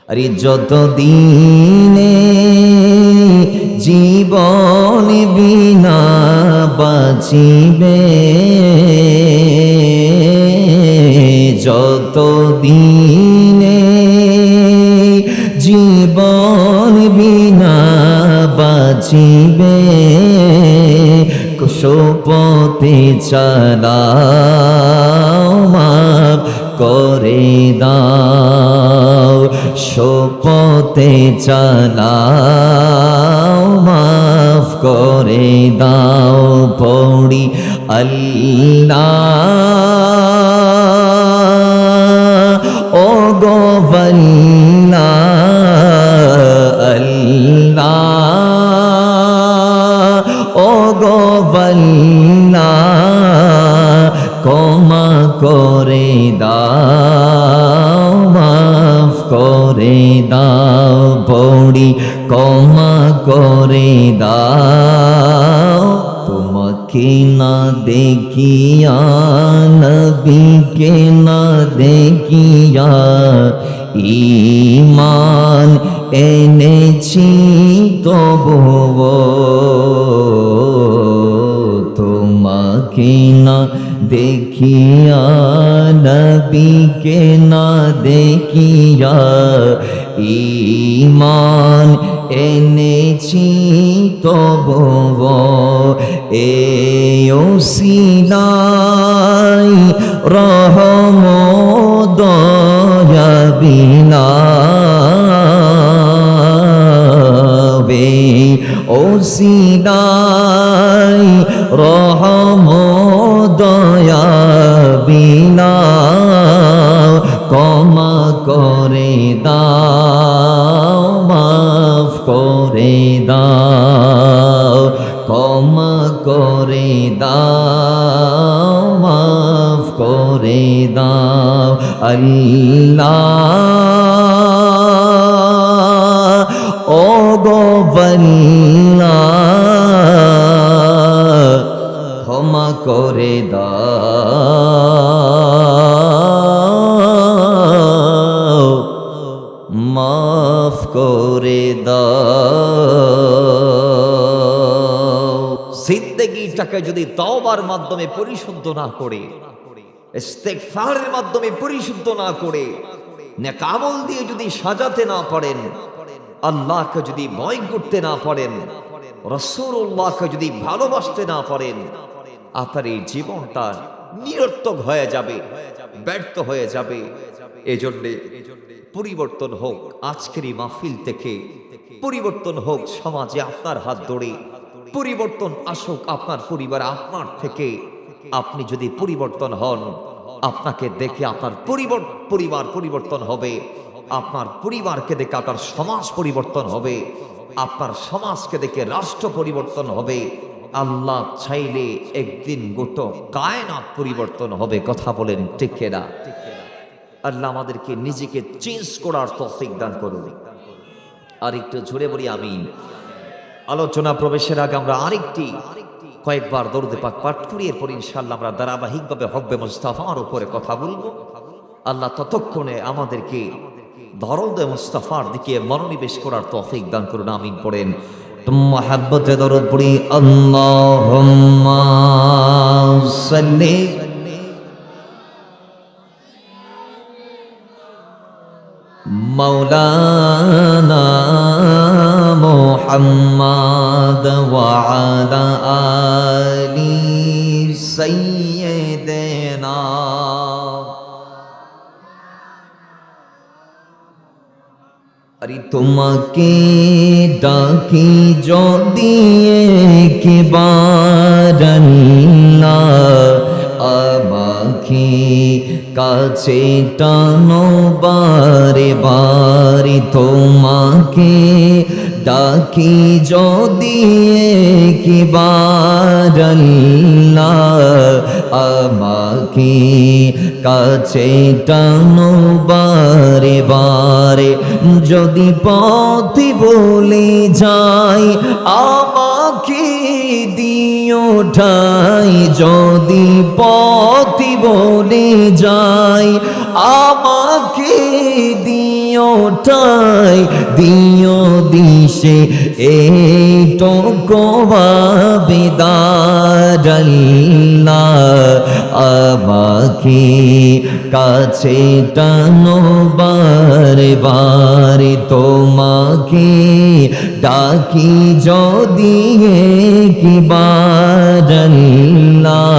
আরে যত দিনে জীবন বিনা বাঁচিবে, যত দিনে জীবন বিনা বাঁচিবে, কুশপথে চালাও মাফ করে দাও, শপথে চালাও মাফ করে দাও। পড়ি আল্লাহ ও গো আল্লাহ, আল্লাহ ও গো আল্লাহ, ক্ষমা করে দাও মাফ করে দাও। পড়ি ক্ষমা করে দাও। তোমাকে না দেখিয়া নবীকে না দেখিয়া ঈমান এনেছি তবুও, তোমাকে না দেখিয়া নবীকে না দেখিয়া ঈমান এনেছি তবুও, এই ওসিলাই রহমত দয়া বিলাবে, ওসিলাই রহমত দয়া বিলাও, ক্ষমা করে দাও মাফ করে দাও, ক্ষমা করে দাও মাফ করে দাও। আল্লাহ ও গো আল্লাহ, ক্ষমা করে দাও মাফ করে দাও। জিন্দেগিটাকে যদি তওবার মাধ্যমে পরিশুদ্ধ না করে, ইস্তেগফারের মাধ্যমে পরিশুদ্ধ না করে, নেক আমল দিয়ে যদি সাজাতে না পারেন, আল্লাহকে যদি ভয় করতে না পারেন, রাসূলুল্লাহকে যদি ভালোবাসতে না পারেন, আপনার এই জীবনটা নিরর্থক হয়ে যাবে, ব্যর্থ হয়ে যাবে। এজন্যে পরিবর্তন হোক আজকের এই মাহফিল থেকে, পরিবর্তন হোক সমাজে আপনার হাত ধরে, পরিবর্তন আসুক আপনার পরিবার, আপনার থেকে। আপনি যদি পরিবর্তন হন, আপনাকে দেখে আপনার পরিবার পরিবর্তন হবে, আপনার পরিবারকে দেখে আপনার সমাজ পরিবর্তন হবে, আপনার সমাজকে দেখে রাষ্ট্র পরিবর্তন হবে। আল্লাহ চাইলে একদিন গোটা কায়নাত পরিবর্তন হবে। কথা বলেন ঠিক কিনা? আল্লাহ আমাদেরকে নিজেকে চেঞ্জ করার তৌফিক দান করুন। আর একটু জোরে বলি আমিন। আলোচনা প্রবেশের আগে আমরা কয়েকবার দরুদে পাক পাঠ করি, এরপর ইনশাআল্লাহ আমরা ধারাবাহিকভাবে হব্বে মুস্তাফার উপরে কথা বলবো। আল্লাহ ততক্ষণে আমাদেরকে দরুদে মুস্তাফার দিকে মনোনিবেশ করার তৌফিক দান করুন। আমিন পড়েন। মহব্বতে দরুদ পড়ি। আল্লাহুম্মা সাল্লি মাওলানা মুহাম্মদ ওয়া আলা আলি সাইয়্যিদিনা। আরে তোমাকে ডাকি যদি একবার আল্লাহ, আমাকে কাছে টানো বারে বারে। তোমাকে ডাকি যদি একবার আল্লাহ, আমাকে কাছে টানো বারে বারে। যদি পথ বলে যাই আমাকে দিও ঠাই, যদি পথ বলে যাই আমাকে দিও ওটাই দিও দিশে এইটুকু ভাবিদার আল্লাহ আমাকে কাছে টানো বারে বারে তোমাকে ডাকি যদি একবার আল্লাহ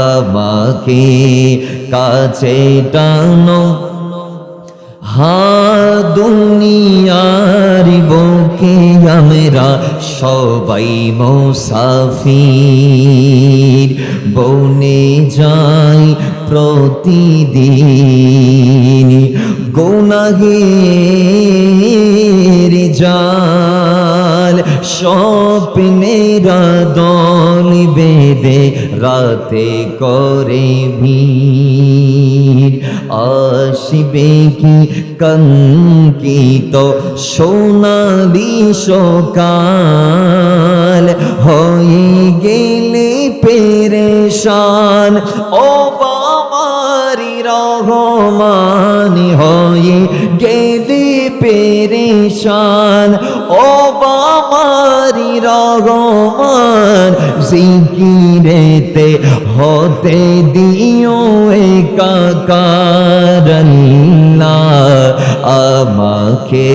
আমাকে কাছে টানো দুনিয়ার বুকে আমরা সবাই মুসাফির বনে যাই প্রতিদিন গুনাহের জাল স্বপ্নের দল বেঁধে রাতে করে ভিড় আসবে কি কঙ্কিত সোনালি সকাল হয়ে গেলে পেরেশান ও বাবারি রহমান হয়ে গেলে পেরেশান ও বাবারি রহমান জিকিরেতে হতে দিও একাকার আল্লাহ আমাকে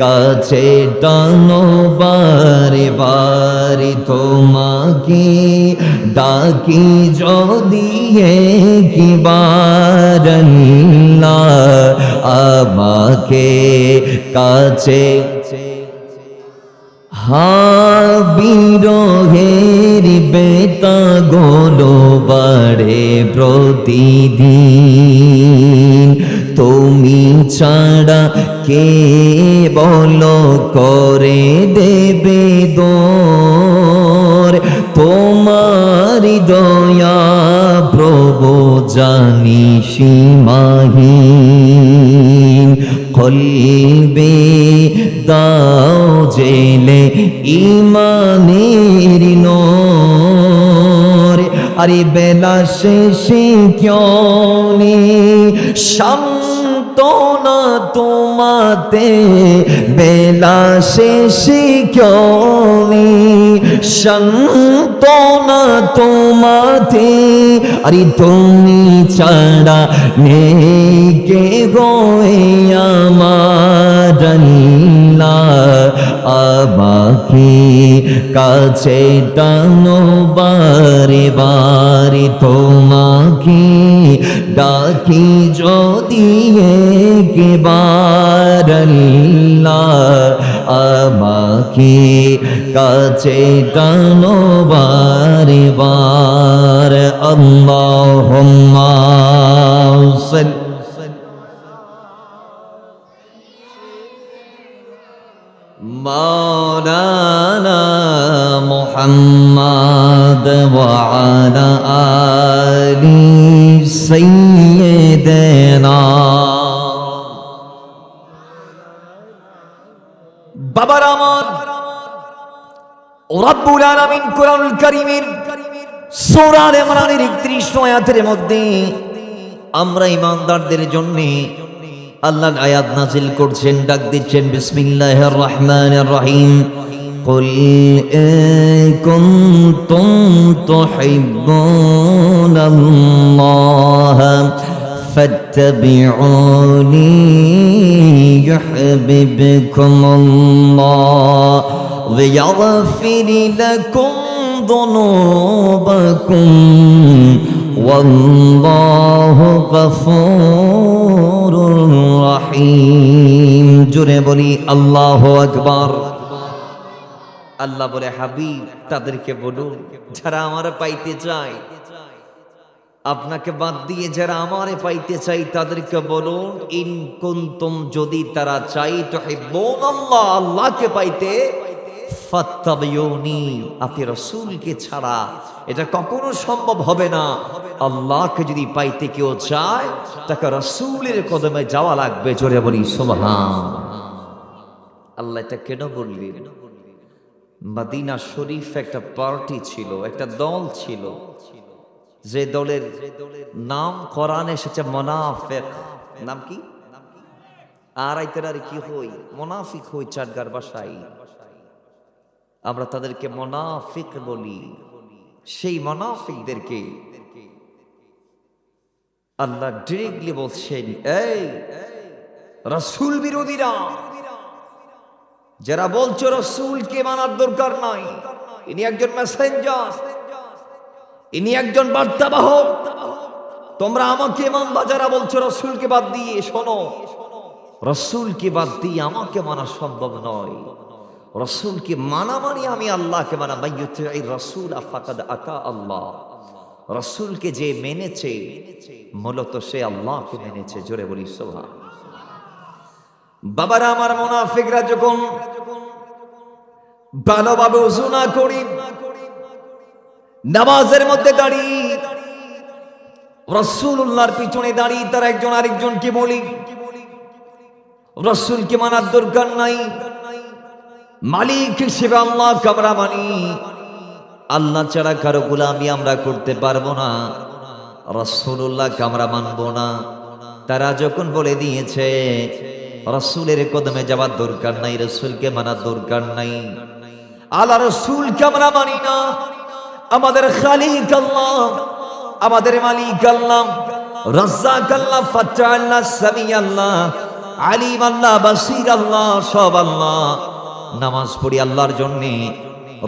কাছে টানো বারে বারে তোমাকে ডাকি যদি একবার আল্লাহ আমাকে কাছে বিরহের বেতা গোলো বাড়ে প্রতিদিন তুমি ছাড়া কে বলো করে দেবে দোর তোমার দয়া প্রভু জানি সীমাহীন কলবে দাও জেলে ইমানের নূর আরে বেলা শেষে ক্যনে সান্তনা তোমাতে বেলা শেষে ক্যনে সান্তনা তোমাতে আরে তুমি ছাড়া নেই কে গোয়ে আমার আল্লাহ আমাকে কাছে টানো বারে বারে তোমাকে ডাকি যদি একবার আল্লাহ আমাকে কাছে টানো বারে বার আল্লাহুম্মা সাল্লি مولانا محمد وعلى آل سيدنا বাবার আমার রব্বুল আলামিন কোরআনুল কারীমের সূরা আলে ইমরানের 31 আয়াতের মধ্যে আমরা ঈমানদারদের জন্য আল্লাহর আয়াত নাযিল করছেন ডাক দিচ্ছেন বিসমিল্লাহির রহমানির রহিম কুল ইন কুনতুম তুহিব্বুনাল্লাহ ফাত্তাবিউনি ইউহিব্বুকুমুল্লাহ ওয়া ইয়াগফির লাকুম যুনুবাকুম ওয়াল্লাহু গফুরুর রহিম জোরে বলি আল্লাহু আকবার আল্লাহ বলে হাবিব তাদেরকে বলুন যারা আমারে পাইতে চায় আপনাকে বাদ দিয়ে যারা আমারে পাইতে চাই তাদেরকে বলুন ইন কুনতুম যদি তারা চাই তুহিব্বুনাল্লাহ আল্লাহকে পাইতে ফাত্তাবিউনি আপনি রাসূলকে ছাড়া এটা কখনো সম্ভব হবে না আল্লাহকে যদি পাইতে কেউ চায় তাকে রাসূলের কদমে যাওয়া লাগবে জোরে বলি সুবহান আল্লাহ এটা কেন বললেন মদিনা শরীফ একটা পার্টি ছিল একটা দল ছিল যে দলের নাম কোরআনে এসেছে মুনাফিক নাম কি আর আইতের আর কি হই, মুনাফিক হই চাটগার বাসায়। আমরা তাদেরকে মুনাফিক বলি। সেই মুনাফিকদেরকে আল্লাহ ডিরেক্টলি বলছেন, এই রাসূল বিরোধীরা, যারা বলছো রাসূলকে মানার দরকার নাই, ইনি একজন মেসেঞ্জার, ইনি একজন বার্তাবাহক, তোমরা আমাকে মানবা। যারা বলছো রাসূলকে বাদ দিয়ে, শোনো, রাসূলকে বাদ দিয়ে আমাকে মানা সম্ভব নয়। রাসূলকে মানা মানে আমি আল্লাহকে মানা। মাইয়ুতি'র রাসূল ফাকাদ আতা আল্লাহ। রাসূলকে যে মেনেছে মূলত সে আল্লাহকে মেনেছে। জোরে বলি সুবহান। বাবারা আমার, মুনাফিকরা যখন ভালোভাবে ওযু না করি, নামাজের মধ্যে দাঁড়িয়ে রাসূলুল্লাহর পিছনে দাঁড়িয়ে তারা একজন আরেকজনকে বলি, রাসূলকে মানার দরকার নাই, মালিক হিসেবে আল্লাহকে আমরা মানি, আল্লাহ ছাড়া কারো গোলামি আমরা করতে পারবো না, রাসূলুল্লাহকে আমরা মানবো না। তারা যখন বলে দিয়েছে রাসূলের কদমে যাওয়ার দরকার নাই, রাসূলকে মানার দরকার নাই, আল্লাহ রাসূলকে আমরা মানি না, আমাদের খালিক আল্লাহ, আমাদের মালিক আল্লাহ, রাজ্জাক আল্লাহ, ফাত্তাহ আল্লাহ, সামি আল্লাহ, আলিম আল্লাহ, বাসীর আল্লাহ, সব আল্লাহ। নামাজ পড়ি আল্লাহর জন্যে,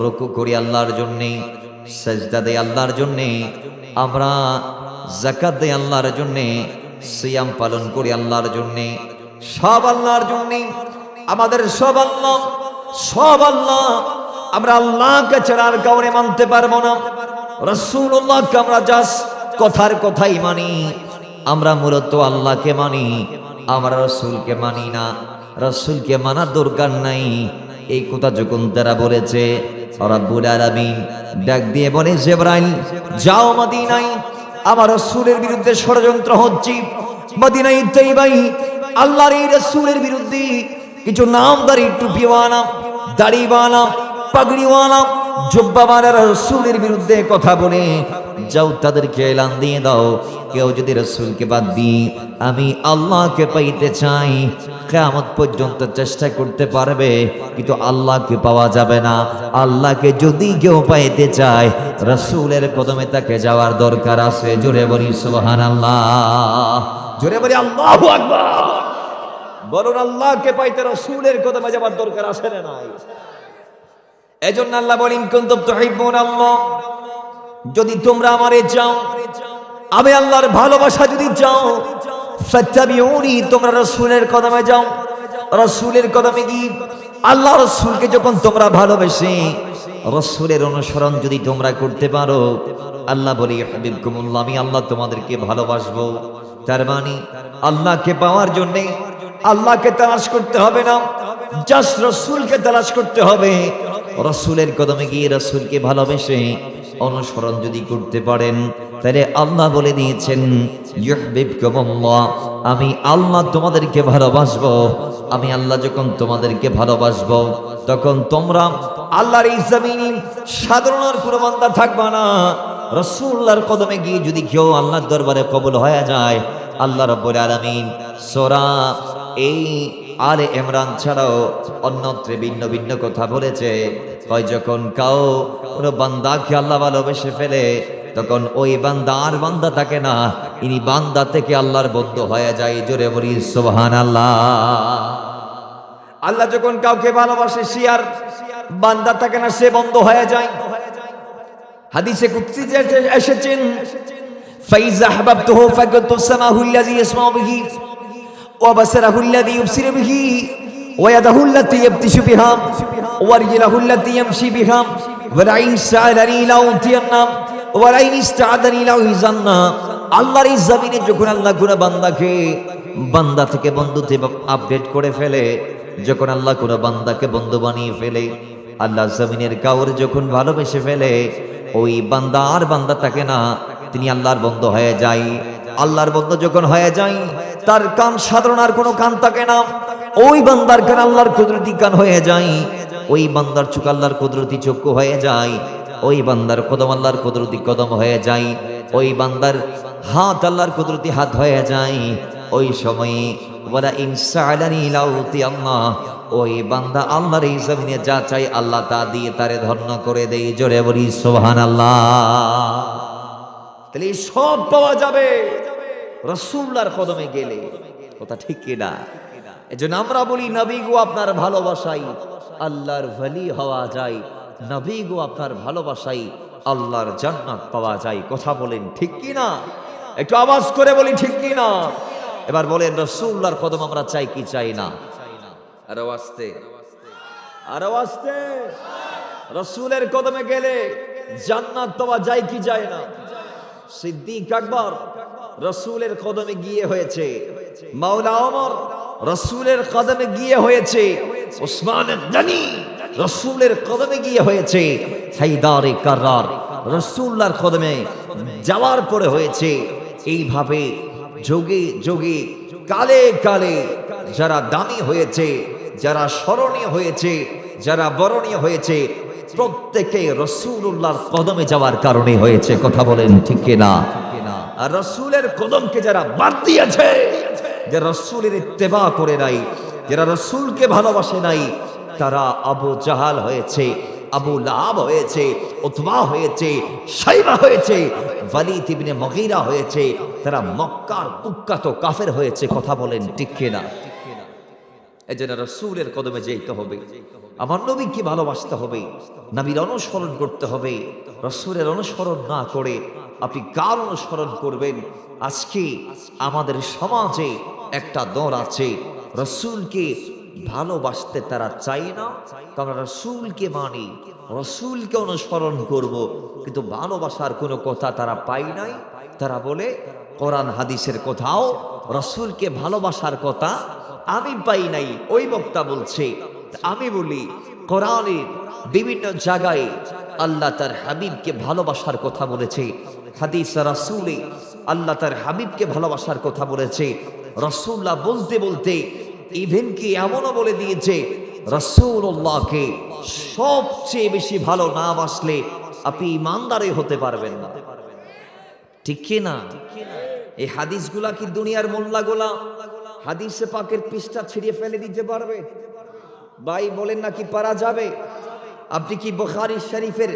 রুকু করি আল্লাহর জন্যে, সেজদা দেই আল্লাহর জন্যে, আমরা যাকাত দেই আল্লাহর জন্যে, সিয়াম পালন করি আল্লাহর জন্যে, সব আল্লাহর জন্যে, আমাদের সব আল্লাহ, সব আল্লাহ। আমরা আল্লাহকে ছাড়া আর কাউরে মানতে পারবো না। রাসূলুল্লাহকে আমরা জাস্ট কথার কথাই মানি, আমরা মূলত আল্লাহকে মানি, আমরা রাসূলকে মানি না। রাসূলকে মানার দরকার নাই, এই কথা যখন তারা বলেছে, রব্বুল আলামিন ডাক দিয়ে বলে, জিবরাইল যাও মদিনায়, আমার রাসূলের বিরুদ্ধে ষড়যন্ত্র হচ্ছে। মদিনায় তৈবাই আল্লাহর এই রাসূলের বিরুদ্ধে কিছু নামদারি, টুপিওয়ালা, দাড়িওয়ালা, পাগড়িওয়ালা, জুব্বাওয়ালা রাসূলের বিরুদ্ধে কথা বলে যাও, তাদেরকে এলান দিয়ে দাও, কেউ যদি রাসূলকে বাদ দিয়ে আমি আল্লাহকে পাইতে চাই, কিয়ামত পর্যন্ত চেষ্টা করতে পারবে, কিন্তু আল্লাহকে পাওয়া যাবে না। আল্লাহকে যদি কেউ পাইতে চায়, রাসূলের কদমে তাকে যাওয়ার দরকার আছে। জোরে বলি সুবহানাল্লাহ, জোরে বলি আল্লাহু আকবার। বলুন, আল্লাহকে পাইতে রাসূলের কদমে যাওয়ার দরকার আছে না নাই? এজন্য আল্লাহ বলেন, কুনতুম তুহিব্বুনাল্লাহ, যদি তোমরা আমারে চাও, আমি আল্লাহর ভালোবাসা যদি চাও, ফাত্তাবিউনি, তোমরা রাসূলের কদমে যাও। রাসূলের কদমে গিয়ে আল্লাহ রাসূলকে যখন তোমরা ভালোবেসে রাসূলের অনুসরণ যদি তোমরা করতে পারো, আল্লাহ বলে ইউহিব্বুকুমুল্লাহ, আমি আল্লাহ তোমাদেরকে ভালোবাসবো। তার মানে আল্লাহকে পাওয়ার জন্য আল্লাহকে তালাশ করতে হবে না, জাস্ট রাসূলকে তালাশ করতে হবে। রাসূলের কদমে গিয়ে রাসূলকে ভালোবেসে অনুসরণ যদি করতে পারেন, তাহলে আল্লাহ বলে দিয়েছেন ইউহিব্বুকুমুল্লাহ, আমি আল্লাহ তোমাদেরকে ভালোবাসবো। আমি আল্লাহ যখন তোমাদেরকে ভালোবাসবো, তখন তোমরা আল্লাহর এই জমিনে সাধারণ আর কোনো বান্দা থাকবা না। রাসূলুল্লাহর কদমে গিয়ে যদি কেউ আল্লাহর দরবারে কবুল হয়ে যায়, আল্লাহ রাব্বুল আলামিন সূরা এই আলে ইমরান ছাড়াও অন্যত্র ভিন্ন ভিন্ন কথা বলেছে। হয় যখন কোনো বান্দাকে আল্লাহ ভালোবেসে ফেলে, তখন ওই বান্দা আর বান্দা থাকে না, ইনি বান্দা থেকে আল্লাহর বন্ধু হয়ে যায়। জোরে বলি সুবহানাল্লাহ। আল্লাহ যখন কাউকে ভালোবাসে, সে আর বান্দা থাকে না, সে বন্ধু হয়ে যায়। হাদিসে কুদসি এসেছেন, ফাইজা হাবাবতুহু ফাকুনতু সামাহু আল্লাযী ইয়াসমাউ বিহি ওয়া বাসারাহু আল্লাযী ইউবসিরু বিহি ওয়া ইয়াদাহু আল্লাতী ইয়াবতিশু বিহা ওয়া রিজলাহু আল্লাতী ইয়ামশি বিহা ওয়া লাইন সাআলানি লাউতিয়ান্না ওয়া লাইন ইসতাআদানি লাউইজান্না। আল্লাহর এই জমিনে যখন আল্লাহ কোন বান্দাকে বান্দা থেকে বন্ধুতে আপডেট করে ফেলে, যখন আল্লাহ কোন বান্দাকে বন্ধু বানিয়ে ফেলে, আল্লাহ জমিনের কাউর যখন ভালোবেসে ফেলে, ওই বান্দা আর বান্দা থাকে না, তিনি আল্লাহর বন্ধু হয়ে যায়। আল্লাহর বন্ধু যখন হয়ে যায়, তার কান সাধারণ আর কোনো কান থাকে না, ওই বান্দার কান আল্লাহর কুদরতি কান হয়ে যায়, ওই বান্দার চোখ আল্লাহর কুদরতি চক্ষু হয়ে যায়, ওই বান্দার কদম আল্লাহর কুদরতি কদম হয়ে যায়, ওই বান্দার হাত আল্লাহর কুদরতি হাত হয়ে যায়। ওই সময়ে ওয়ালা ইনসালানি লাউতি আল্লাহ, ওই বান্দা আল্লাহর এই জমিনে যা চাই আল্লাহ তা দিয়ে তারে ধন্য করে দেই। জোরে বলি সুবহানাল্লাহ। তাহলে সব পাওয়া যাবে রাসূলুল্লাহর কদমে গেলে, কথা ঠিক কি না? এজন্য আমরা বলি নবী গো আপনার ভালোবাসাই আল্লাহর ওলি হওয়া যায়, নবী গো আপনার ভালোবাসাই আল্লাহর জান্নাত পাওয়া যায়। কথা বলেন ঠিক কি না? একটু আওয়াজ করে বলি ঠিক কি না? এবার বলেন রাসূলুল্লাহর কদম আমরা চাই কি চাই না? আরো আস্তে, আরো আস্তে। রাসূলের কদমে গেলে জান্নাত পাওয়া যায় কি যায় না? সিদ্দিক আকবর রাসূলের কদমে গিয়ে হয়েছে, মাওলা ওমর রাসূলের কদমে গিয়ে হয়েছে, উসমান গনি রাসূলের কদমে গিয়ে হয়েছে, হায়দারে কাররার রাসূলুল্লাহর কদমে যাওয়ার পরে হয়েছে। এইভাবে যোগে যোগে কালে কালে যারা দামি হয়েছে, যারা স্মরণীয় হয়েছে, যারা বরণীয় হয়েছে, প্রত্যেকে রাসূলুল্লাহর কদমে যাওয়ার কারণে হয়েছে। কথা বলেন ঠিক কি না? আর রাসূলের কদমকে যারা বাদ দিয়েছে, যারা রাসূলের ইত্তেবা করে নাই, যারা রাসূলকে ভালোবাসে নাই, তারা আবু জাহাল হয়েছে, আবু লাহাব হয়েছে, উতবা হয়েছে, শাইবা হয়েছে, ওয়ালিদ ইবনে মুগীরা হয়েছে, তারা মক্কার কুখ্যাত কাফের হয়েছে। কথা বলেন ঠিক কি না? এজন্য রাসূলের কদমে যেতে হবে, আমার নবীকে ভালোবাসতে হবে, নবীর অনুসরণ করতে হবে। রাসূলের অনুসরণ না করে আপনি কার অনুসরণ করবেন? আজকে আমাদের সমাজে একটা দল আছে, রাসূলকে ভালোবাসতে তারা চায় না, তারা রাসূলকে মানি, রাসূলকে অনুসরণ করব, কিন্তু ভালোবাসার কোনো কথা তারা পায় নাই। তারা বলে কোরআন হাদিসের কোথাও রাসূলকে ভালোবাসার কথা আমি পাই নাই। ওই বক্তা বলছে, আমি বলি কোরআনের বিভিন্ন জায়গায় আল্লাহ তার হাবিবকে ভালোবাসার কথা বলেছে, হাদিস রাসূলে আল্লাহ তার হাবিবকে ভালোবাসার কথা বলেছে। রাসূলুল্লাহ বলতে বলতে ইভেন কি এমনও বলে দিয়েছে, রাসূলুল্লাহকে সবচেয়ে বেশি ভালো না বাসলে আপনি ইমানদারই হতে পারবেন না। ঠিক কি না? এই হাদিসগুলা কি দুনিয়ার মোল্লাগুলা হাদিসে পাকের পৃষ্ঠা ছিঁড়ে ফেলে দিতে পারবে? ভাই বলেন না কি পারা যাবে? আপনি কি বুখারী শরীফের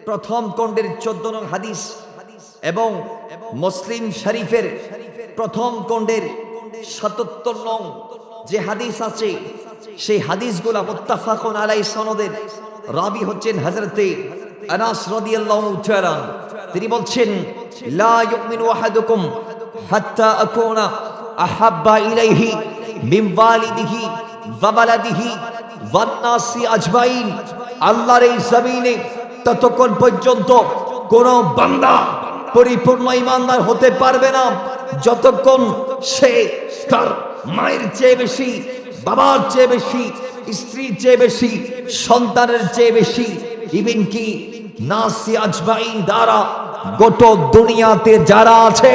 প্রথম খণ্ডের 14 নং হাদিস এবং মুসলিম শরীফের প্রথম খণ্ডের 77 নং যে হাদিস আছে, সেই হাদিসগুলা মুত্তাফাকুন আলাইহি সনদের, রাবি হচ্ছেন হযরতে আনাস রাদিয়াল্লাহু তাআলা। তিনি বলছেন, লা ইউমিনু আহাদুকুম হাত্তা আকুনা আহাব্বা ইলাইহি মিন ওয়ালিদিহি ওয়া বালাদিহি ওয়ান নাসি আজমাইন। আল্লাহর এই জমিনে ততক্ষণ পর্যন্ত কোন বান্দা পরিপূর্ণ ঈমানদার হতে পারবে না যতক্ষণ সে তার মায়ের চেয়ে বেশি, বাবার চেয়ে বেশি, স্ত্রীর চেয়ে বেশি, সন্তানের চেয়ে বেশি, ইভেন কি নাসি আজমাইন দ্বারা গোটা দুনিয়াতে যারা আছে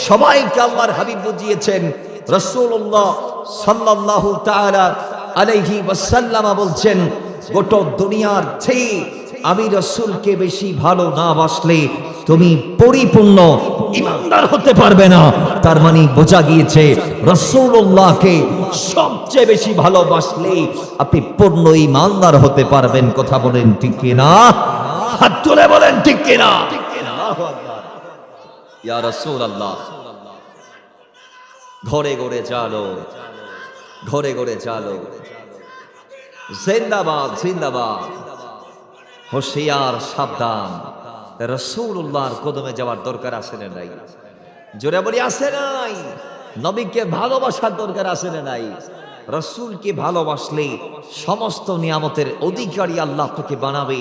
সবাইকে আল্লাহর হাবিব বুঝিয়েছেন। রাসূলুল্লাহ সাল্লাল্লাহু তাআলা আলাইহি ওয়াসাল্লাম বলছেন, গোটা দুনিয়ার চেয়ে আমি রাসূলকে বেশি ভালো না বাসলে তুমি পরিপূর্ণ ঈমানদার হতে পারবে না। তার মানে বোঝা গিয়েছে রাসূলুল্লাহকে সবচেয়ে বেশি ভালোবাসলে আপনি পূর্ণ ঈমানদার হতে পারবেন। কথা বলেন ঠিক কি না? হাত তুলে বলেন ঠিক কি না? আল্লাহু আকবার। ইয়া রাসূলুল্লাহ, ঘরে ঘরে চালো, ঘরে ঘরে চালো, জিন্দাবাদ জিন্দাবাদ, হুঁশিয়ার সাবধান। রাসূলুল্লাহর কদমে যাওয়ার দরকার আছে না নাই? জোরে বলি আছে নাই? নবীকে ভালোবাসার দরকার আছে না নাই? রাসূলকে ভালোবাসলে সমস্ত নিয়ামতের অধিকারী আল্লাহ তোকে বানাবে।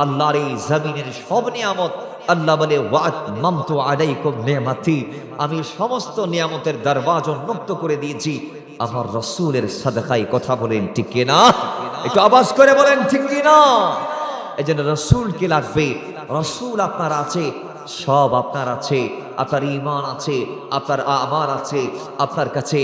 আল্লাহর এই জমিনের সব নিয়ামত আল্লাহ বলে, ওয়াতমামতু আলাইকুম নিয়ামতি, আমি সমস্ত নিয়ামতের দরওয়াজা উন্মুক্ত করে দিয়েছি আমার রাসূলের সাদাকায়। কথা বলেন ঠিক কি না? একটু আওয়াজ করে বলেন ঠিক কি না? এজন্য রাসূলকে লাগবে। রাসূল আপনার আছে, সব আপনার আছে। আপনার ঈমান আছে, আপনার আমল আছে, আপনার কাছে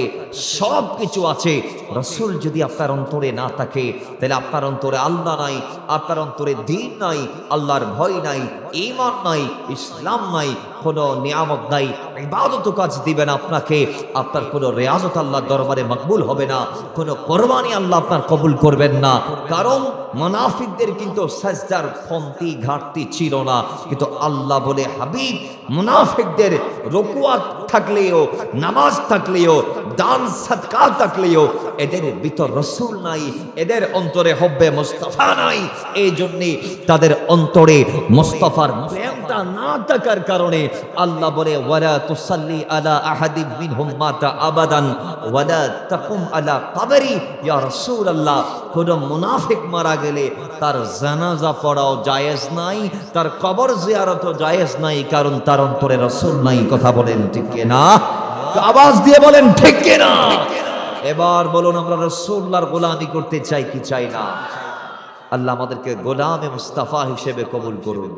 সব কিছু আছে, রাসূল যদি আপনার অন্তরে না থাকে, তাহলে আপনার অন্তরে আল্লাহ নাই, আপনার অন্তরে দ্বীন নাই, আল্লাহর ভয় নাই, ঈমান নাই, ইসলাম নাই, কোনো নিয়ামত নাই, ইবাদত কাজ দিবেন আপনাকে, আপনার কোনো রিয়াজত আল্লাহর দরবারে মকবুল হবে না, কোনো কোরবানি আল্লাহ আপনার কবুল করবেন না। কারণ মুনাফিকদের কিন্তু সাজদার কমতি ঘাটতি ছিল না, কিন্তু আল্লাহ বলে হাবিব মুনাফিকদের রুকুআ থাকলেও, নামাজ থাকলেও, দান সাদকা থাকলেও এদের ভিতর রাসূল নাই, এদের অন্তরে হব্বে মুস্তাফা নাই। এই জন্যে তাদের অন্তরে মুস্তাফার প্রেমটা না থাকার কারণে আল্লাহ বলে ওয়ালা তুসাল্লি আলা আহাদিম মিনহুম মাতা আবাদান ওয়ালা তাকুম আলা কবরি ইয়া রাসূলুল্লাহ। কোন মুনাফিক মারা গেলে তার জানাজা পড়াও জায়েজ নাই, তার কবর জিয়ারতও জায়েজ নাই, কারণ তার অন্তরে রাসূল নাই। কথা বলেন ঠিক কিনা? আওয়াজ দিয়ে বলেন ঠিক কিনা? এবার বলুন আমরা রাসূলুল্লাহর গোলামি করতে চাই কি চাই না? আল্লাহ আমাদেরকে গোলামে মুস্তাফা হিসেবে কবুল করুন।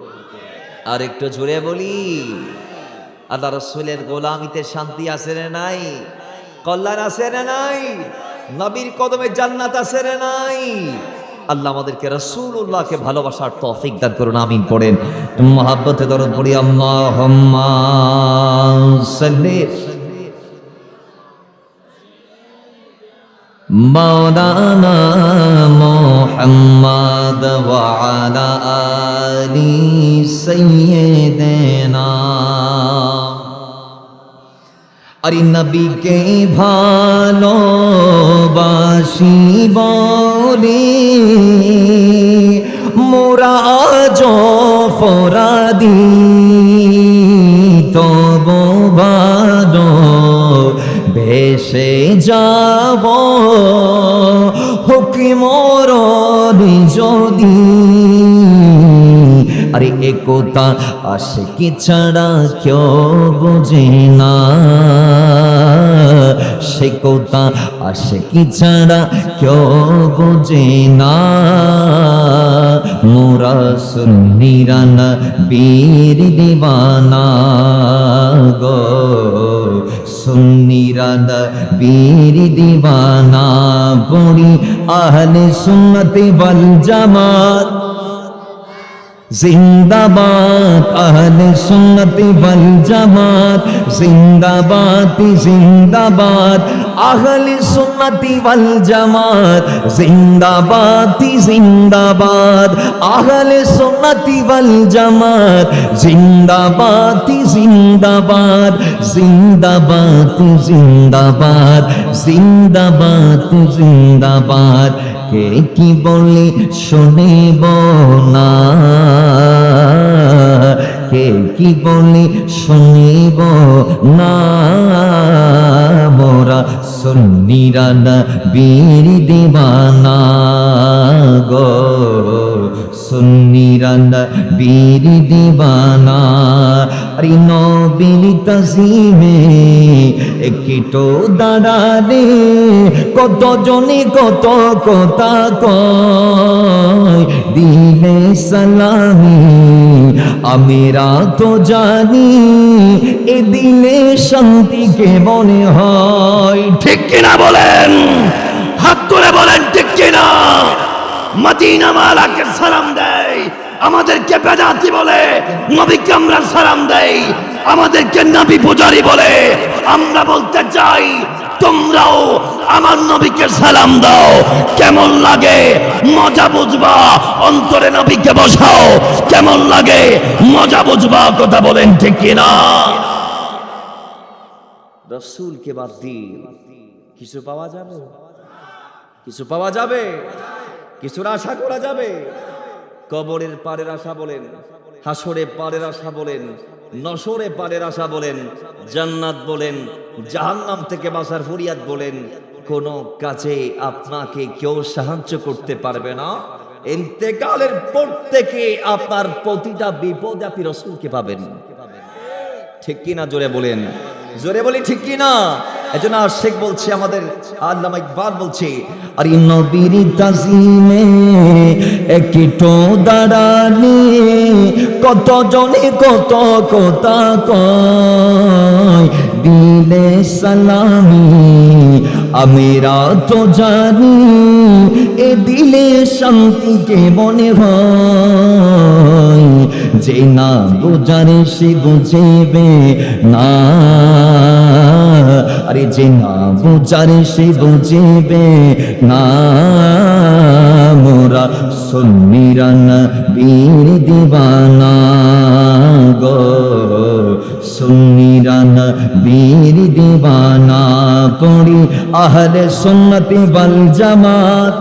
আর একটু জোরে বলি, আল্লাহ রাসূলের গোলামিতে শান্তি আছে না নাই? কল্যাণ আছে না নাই? নবীর কদমে জান্নাত আছে না নাই? আল্লাহ আমাদেরকে রাসূলুল্লাহকে ভালোবাসার তৌফিক দান করুন, আমিন পড়েন। মুহাব্বতে দরুদ পড়ি, আল্লাহুম্মা সাল্লি মাওলানা মুহাম্মদ ওয়া আলা আলি সাইয়্যিদিনা। আরে নবীকে ভালোবাসি বলে মোরা জফরাদি তবু ভালো বেশে যাব হুকমর যদি। আরে একতা আশিকি ছাড়া কেউ বোঝে না, সে কথা আশিকি ছাড়া কেউ বোঝে না। মোরা সুন্নিরা নবীর দিওয়ানা গো, সুন্নিরা নবীর দিওয়ানা। পড়ি আহলে সুন্নাত ওয়াল জামাত জিন্দাবাদ, আহলে সুন্নাত ওয়াল জামাত জিন্দাবাদ জিন্দাবাদ, আহলে সুন্নাত ওয়াল জামাত জিন্দাবাদ জিন্দাবাদ, আহলে সুন্নাত ওয়াল জামাত জিন্দাবাদ জিন্দাবাদ, জিন্দাবাদ জিন্দাবাদ, জিন্দাবাদ জিন্দাবাদ। কে কি বলে শুনিব না, কে কি বলে শুনিব না। মোরা সুন্নিরা নবীর দিওয়ানা গো, সুন্নিরা নবীর দিওয়ানা। আরে নবীর তাজিমে একটু দাঁড়ালে কত জনে কত কথা কয়, দিলে সালামি আমিরা তো জানি, এ দিলে শান্তিকে মনে হয়। ঠিক কিনা বলেন? হাত তুলে বলেন ঠিক কিনা? মদিনা মালাকে সালাম দেয়, আমাদেরকে বেদাতি বলে, নবীকে আমরা সালাম দেই, আমাদেরকে নবী পূজারি বলে। আমরা বলতে চাই তোমরাও আমার নবীকে সালাম দাও। কেমন লাগে মজা বুঝবা, অন্তরে নবীকে বসাও। কেমন লাগে মজা বুঝবা, কথা বলেন ঠিক কিনা? রাসূলকে বাদ দিয়ে কিছু পাওয়া যাবে? কিছু পাওয়া যাবে? কিছুর আশা করা যাবে? কবরের পারের আশা বলেন, হাসরে পারের আশা বলেন, নসরে পারের আশা বলেন, জান্নাত বলেন, জাহান্নাম থেকে বাঁচার ফরিয়াদ বলেন, কোনো কাজে আপনাকে কেউ সাহায্য করতে পারবে না। ইন্তেকালের পর থেকে আপনার প্রতিটা বিপদে আপনি রাসূলকে পাবেন। ঠিক কিনা? জোরে বলেন, জোরে বলি ঠিক কিনা? এজন্য শেখ বলছে, আমাদের আল্লামা ইকবাল বলছে, আর নবীর তাজিমে একটু দাঁড়ানি কত জনে কত কথা কয়, দিলে সালামি আমিরা তো জানি, এ দিলে শান্তিকে মনে হয়, যে না বুঝারে সে বুঝেবে না, আরে যে না বুঝারে সে বুঝেবে না, মোরা সুন্নিরা নবীর দিওয়ানা গো, সুন্নিরা নবীর দিওয়ানা, পড়ি আহলে সুন্নতি ওয়াল জামাত,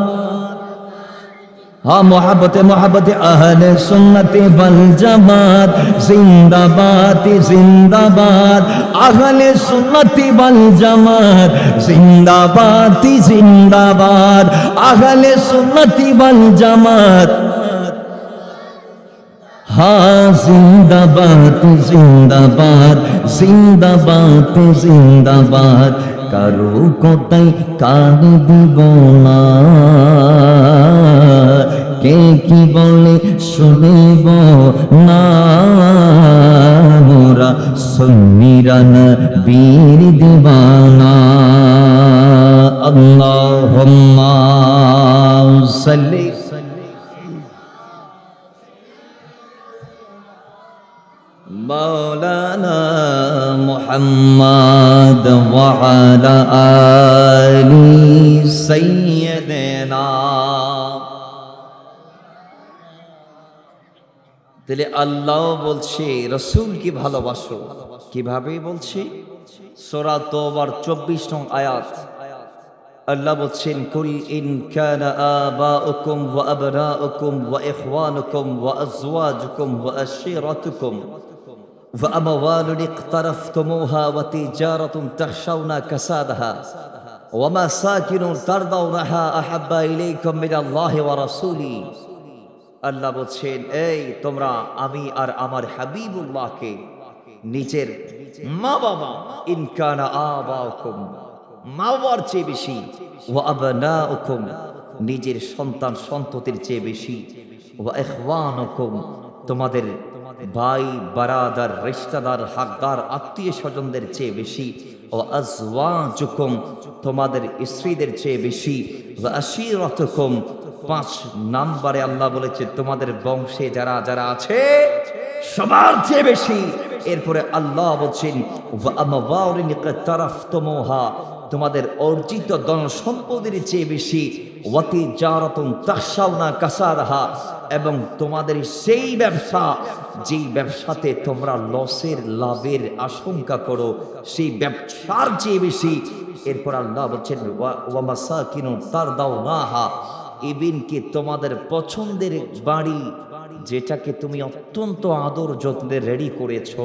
हाँ मोहब्बत मोहब्बत अहले सुन्नत वल जमात, जिंदाबाद जिंदाबाद अहले सुन्नत वल जमात, जिंदाबाद जिंदाबाद अहले सुन्नत वल जमात, हाँ जिंदाबाद जिंदाबाद जिंदाबाद जिंदाबाद, কারো কথাই কান দিব না, কে কি বলে শুনিব না, মোরা সুন্নিরা নবীর দিওয়ানা। আল্লাহুম্মা সাল্লি মাওলানা মুহাম্মদ ওয়া আলা আলি সাইয়্যিদিনা। তাহলে আল্লাহ বলছে রাসূলকে ভালোবাসো, কিভাবে বলছে? সূরা তওবার 24 নং আয়াত, আল্লাহ বলছেন, কুল ইন কানা আবাউকুম ওয়া আবনাউকুম ওয়া ইখওয়ানুকুম ওয়া আজওয়াজুকুম ওয়া আশীরাতুকুম ওয়া আমওয়ালুন ইকতারাফতুমুহা ওয়া তিজারাতুন তাখশাউনা কাসাদাহা ওয়া মাসাকিনুন তারদাউনাহা আহাব্বা ইলাইকুম মিনাল্লাহি ওয়া রাসূলি। আল্লাহ বলছেন, এই তোমরা আমি আর আমার হাবিবুল্লাহকে নিজের মা বাবা, ইন কানা আবাউকুম মা বাবার চেয়ে বেশি, ওয়া আবনাউকুম নিজের সন্তান সন্ততির চেয়ে বেশি, ওয়া ইখওয়ানুকুম তোমাদের ভাই বারাদার রিশতাদার হকদার আত্মীয় স্বজনদের চেয়ে বেশি, ওয়া আজওয়াজুকুম তোমাদের স্ত্রীদের চেয়ে বেশি, ওয়া আশীরাতুকুম 5 নম্বরে আল্লাহ বলেছে তোমাদের বংশে যারা যারা আছে সবার চেয়ে বেশি। এরপরে আল্লাহ বলছেন, ওয়া আমওয়ালুন ইকতারাফতুমুহা তোমাদের অর্জিত ধন সম্পদের চেয়ে বেশি, ওয়া তিজারাতুন তাখশাউনা কাসাদাহা এবং তোমাদের সেই ব্যবসা যেই ব্যবসাতে তোমরা লসের লাভের আশঙ্কা করো সেই ব্যবসার চেয়ে বেশি। এরপর আল্লাহ বলছেন, ওয়া মাসাকিনুন তারদাউনাহা ইবিনকে তোমাদের পছন্দের বাড়ি যেটাকে তুমি অত্যন্ত আদর যত্নে রেডি করেছো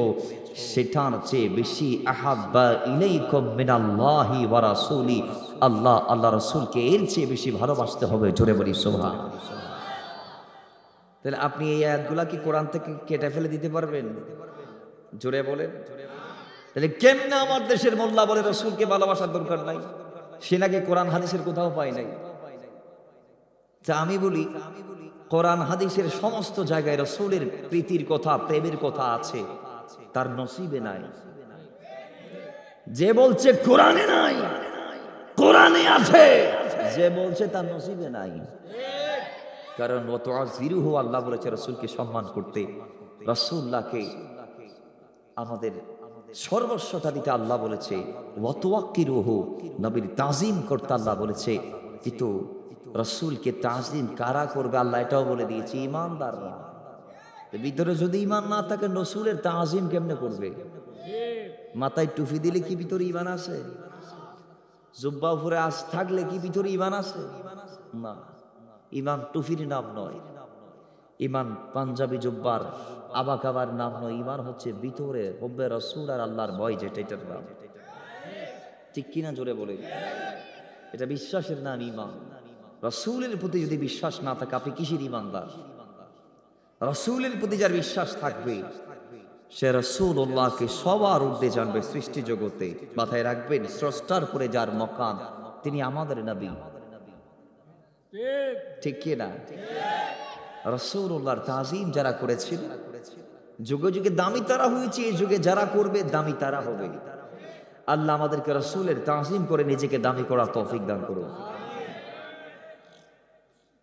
সেটার চেয়ে বেশি, আহাব্বা ইলাইকুম মিনাল্লাহি ওয়া রাসূলি আল্লাহ আল্লাহ রাসূলকে এর চেয়ে বেশি ভালোবাসতে হবে। জোরে বলি সুবহানাল্লাহ। তাহলে আপনি এই আয়াতগুলা কি কোরআন থেকে কেটে ফেলে দিতে পারবেন? জোরে বলেন। তাহলে কেমনে আমার দেশের মোল্লা বলে রাসূলকে ভালোবাসার দরকার নাই, সে নাকি কোরআন হাদিসের কোথাও পায় নাই? তা আমি বলি, কোরআন হাদিসের সমস্ত জায়গায় রাসূলের প্রীতির কথা প্রেমের কথা আছে, তার নসিবে নাই। যে বলছে কোরআনে নাই, কোরআনে আছে, যে বলছে তার নসিবে নাই। কারণ ওয়া তুআযিরুহু আল্লাহ বলেছে রাসূলকে সম্মান করতে, রাসূলুল্লাহকে আমাদের সর্বস্বতা দিতে আল্লাহ বলেছে, ওয়া তুওয়াক্কিরুহু নবীর তাজিম করতে আল্লাহ বলেছে। কিন্তু রাসূলকে তাজিম কারা করবে আল্লাহ এটাও বলে দিয়েছে, ঈমানদাররা। ভিতরে যদি ঈমান না থাকে রাসূলের তাজিম কেমনে করবে? মাথায় টুপি দিলে কি ভিতরে ঈমান আছে? জুব্বা উপরে আজ থাকলে কি ভিতরে ঈমান আছে? না, ঈমান টুপির নাম নয়, ঈমান পাঞ্জাবি জুব্বার আবাকাবার নাম নয়, ঈমান হচ্ছে ভিতরে হব্বে রাসূল আর আল্লাহর ভয়, যেটা এটার নাম। ঠিক কিনা জোরে বলে? এটা বিশ্বাসের নাম ঈমান। রাসূলের প্রতি যদি বিশ্বাস না থাকে আপনি কিসের ঈমানদার? রাসূলের প্রতি যার বিশ্বাস থাকবে সে রাসূলুল্লাহকে সবার ঊর্ধ্বে জানবে সৃষ্টি জগতে। মাথায় রাখবেন, স্রষ্টার পরে যার মকাম, তিনি আমাদের নবী। ঠিক কি না? রাসূলুল্লাহর তাজিম যারা করেছিল, যুগে যুগে দামি তারা হয়েছে, এই যুগে যারা করবে দামি তারা হবে। আল্লাহ আমাদেরকে রাসূলের তাজিম করে নিজেকে দামি করার তৌফিক দান করুন।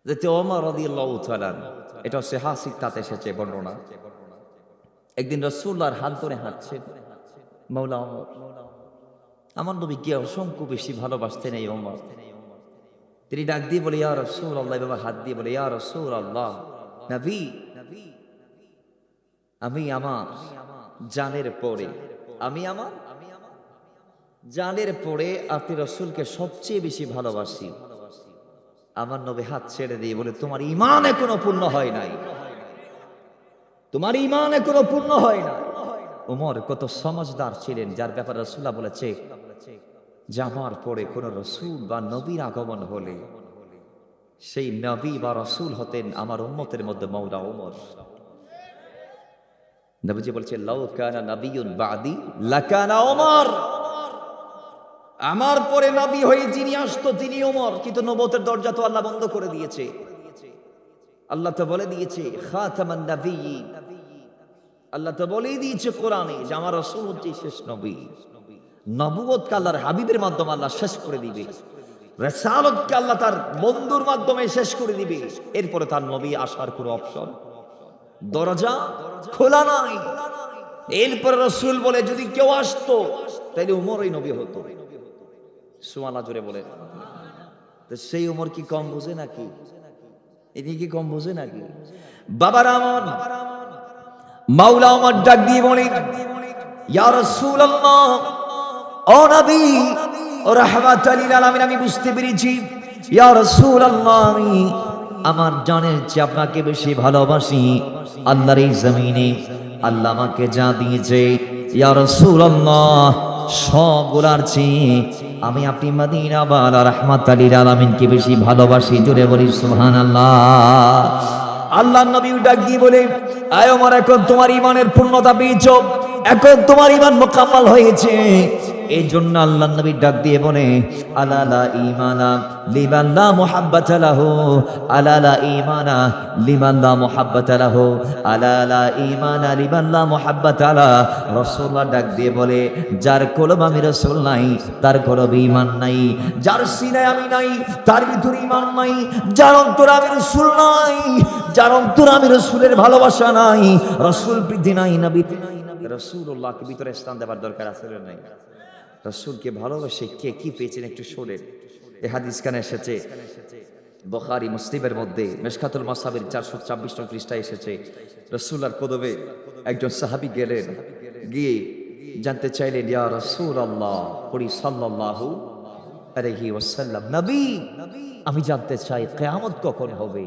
যেতে ওমর রাদিয়াল্লাহু তাআলা, এটা সহিহ সিত্তাতে এসেছে বর্ণনা। একদিন রাসূলুল্লাহর হাত ধরে হাঁটছে মাওলা ওমর। আমার নবীকে অসংখ্য বেশি ভালোবাসতেন এই ওমর। তিনি ডাক দিয়ে বলে, ইয়া রাসূলুল্লাহ, বাবা হাত দিয়ে বলে, ইয়া রাসূলুল্লাহ, নবী, আমি আমার জানের পরে, আমি আমার জানের পরে আপনি রাসূলকে সবচেয়ে বেশি ভালোবাসি। আমার নবী হাত ছেড়ে দিয়ে বলে, তোমার ঈমান এখনো পূর্ণ হয় নাই, তোমার ঈমান এখনো পূর্ণ হয় না। ওমর কত সমঝদার ছিলেন, যার ব্যাপারে রাসূলুল্লাহ বলেছে যে আমার পরে কোন রাসূল বা নবীর আগমন হলে সেই নবী বা রাসূল হতেন আমার উম্মতের মধ্যে মাওলা ওমর। নবীজি বলছে, লাউ কানা নাবিয়্যুন বাদি লাকানা ওমর, আমার পরে নবী হয়ে যিনি আসতো তিনি ওমর। কিন্তু নবুয়তের দরজা তো আল্লাহ বন্ধ করে দিয়েছে। আল্লাহ তো বলে দিয়েছে খাতামান নাবিয়্যিন, আল্লাহ তো বলেই দিয়েছে কোরআনে যে আমার রাসূল হচ্ছে শেষ নবী। নবুয়তকে আল্লাহর হাবিবের মাধ্যমে আল্লাহ শেষ করে দিবে, রিসালাতকে আল্লাহ তার বন্ধুর মাধ্যমে শেষ করে দিবে। এরপরে তার নবী আসার কোনো অপশন, দরজা খোলা নাই। এরপর রাসূল বলে যদি কেউ আসতো তাহলে উমরই নবী হতো। সুবহানাল্লাহ জোরে বলে। তো সেই উমর কি কম বোঝে নাকি? এদিকে কি কম বোঝে নাকি? বাবার আমার মাওলা ওমর ডাক দিয়ে বলে, ইয়া রাসূলুল্লাহ, ও নবী ও রাহমাতুল লিল আলামিন, আমি বুঝতে পেরেছি ইয়া রাসূলুল্লাহ, আমি আমার জানের চেয়ে আপনাকে বেশি ভালোবাসি। আল্লাহর এই জমিনে আল্লাহ আমাকে যা দিয়েছে ইয়া রাসূলুল্লাহ সবগুলার চেয়ে আমি আপনি মদিনা ওয়ালা রাহমাতুল লিল আলামিনকে বেশি ভালোবাসি। জোরে বলি সুবহানাল্লাহ। আল্লাহর নবী ডাক দিয়ে বলে, আয় ওমর, এখন তোমার ঈমানের পূর্ণতা পেয়েছো, এখন তোমার ঈমান মুকাম্মাল হয়েছে। এই জন্য আল্লাহর নবী ডাক দিয়ে বলে, আলা লা ঈমানা লিমান লা মুহাব্বাতা লাহু, আলা লা ঈমানা লিমান লা মুহাব্বাতা লাহু, আলা লা ঈমানা লিমান লা মুহাব্বাতা লা। রাসূলুল্লাহ ডাক দিয়ে বলে, যার কলবে আমি রাসূল নাই তার কলবে ঈমান নাই, যার সিনায় আমি নাই তার ভিতরে ঈমান নাই, যার অন্তরে আমি রাসূল নাই, যার অন্তরে আমি রাসূলের ভালোবাসা নাই, রাসূল প্রীতি নাই, নবী নাই। রাসূলুল্লাহকে ভিতরে স্থান দেওয়ার দরকার আছে না নাই? রাসূলকে ভালোবাসে কে কি পেয়েছেন একটু শোনেন। এই হাদিস কানে এসেছে বুখারী মুসলিমের মধ্যে মিশকাতুল মাসাবির 426 নং পৃষ্ঠায় এসেছে। রাসূলুল্লাহর কদমে একজন সাহাবী গেলেন, গিয়ে জানতে চাইলেন, ইয়া রাসূলুল্লাহ পড়ি সাল্লাল্লাহু আলাইহি ওয়াসাল্লাম, নবী আমি জানতে চাই কিয়ামত কখন হবে।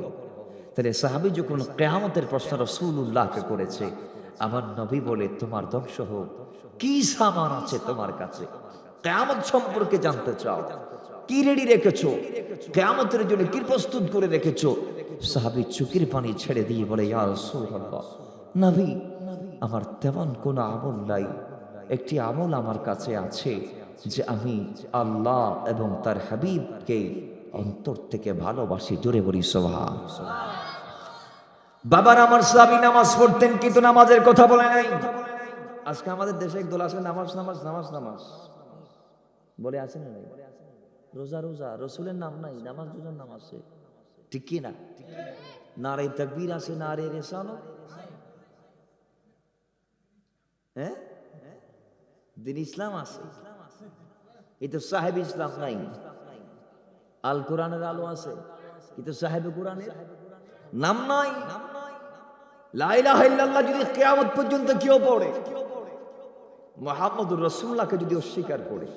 তাহলে সাহাবী যখন কিয়ামতের প্রশ্ন রাসূলুল্লাহকে করেছে, আমার নবী বলে, তোমার ধ্বংস হোক, কি সামান আছে তোমার কাছে? কিয়ামত সম্পর্কে জানতে চাও, কি রেডি রেখেছো? কিয়ামতের জন্য কি প্রস্তুত করে রেখেছো? সাহাবী চোখের পানি ছেড়ে দিয়ে বলে, ইয়া রাসূলুল্লাহ, নবী আমার তেমন কোনো আমল নাই, একটি আমল আমার কাছে আছে যে আমি আল্লাহ এবং তার হাবিবকে অন্তর থেকে ভালোবাসি। জোরে বলি সুবহানাল্লাহ। বাবার আমার সাহাবী নামাজ পড়তেন কিন্তু নামাজের কথা বলে নাই। আজকে আমাদের দেশে একদল আছে নামাজ নামাজ নামাজ নামাজ বলে, আছে না নাই? রোজা রোজা, রাসূলের নাম নাই, নামাজ রোজার নাম আছে, ঠিক কি না? নারে তাকবীর আছে, নারে রিসালাত, হ্যাঁ দিন ইসলাম আছে, এটা সাহেব ইসলাম নাই। আল কোরআনের আলো আছে কিন্তু সাহেবে কোরআনের নাম নাই। লা ইলাহা ইল্লাল্লাহ যদি কিয়ামত পর্যন্ত কেউ পড়ে, মুহাম্মদুর রাসূলুল্লাহকে যদি অস্বীকার করে,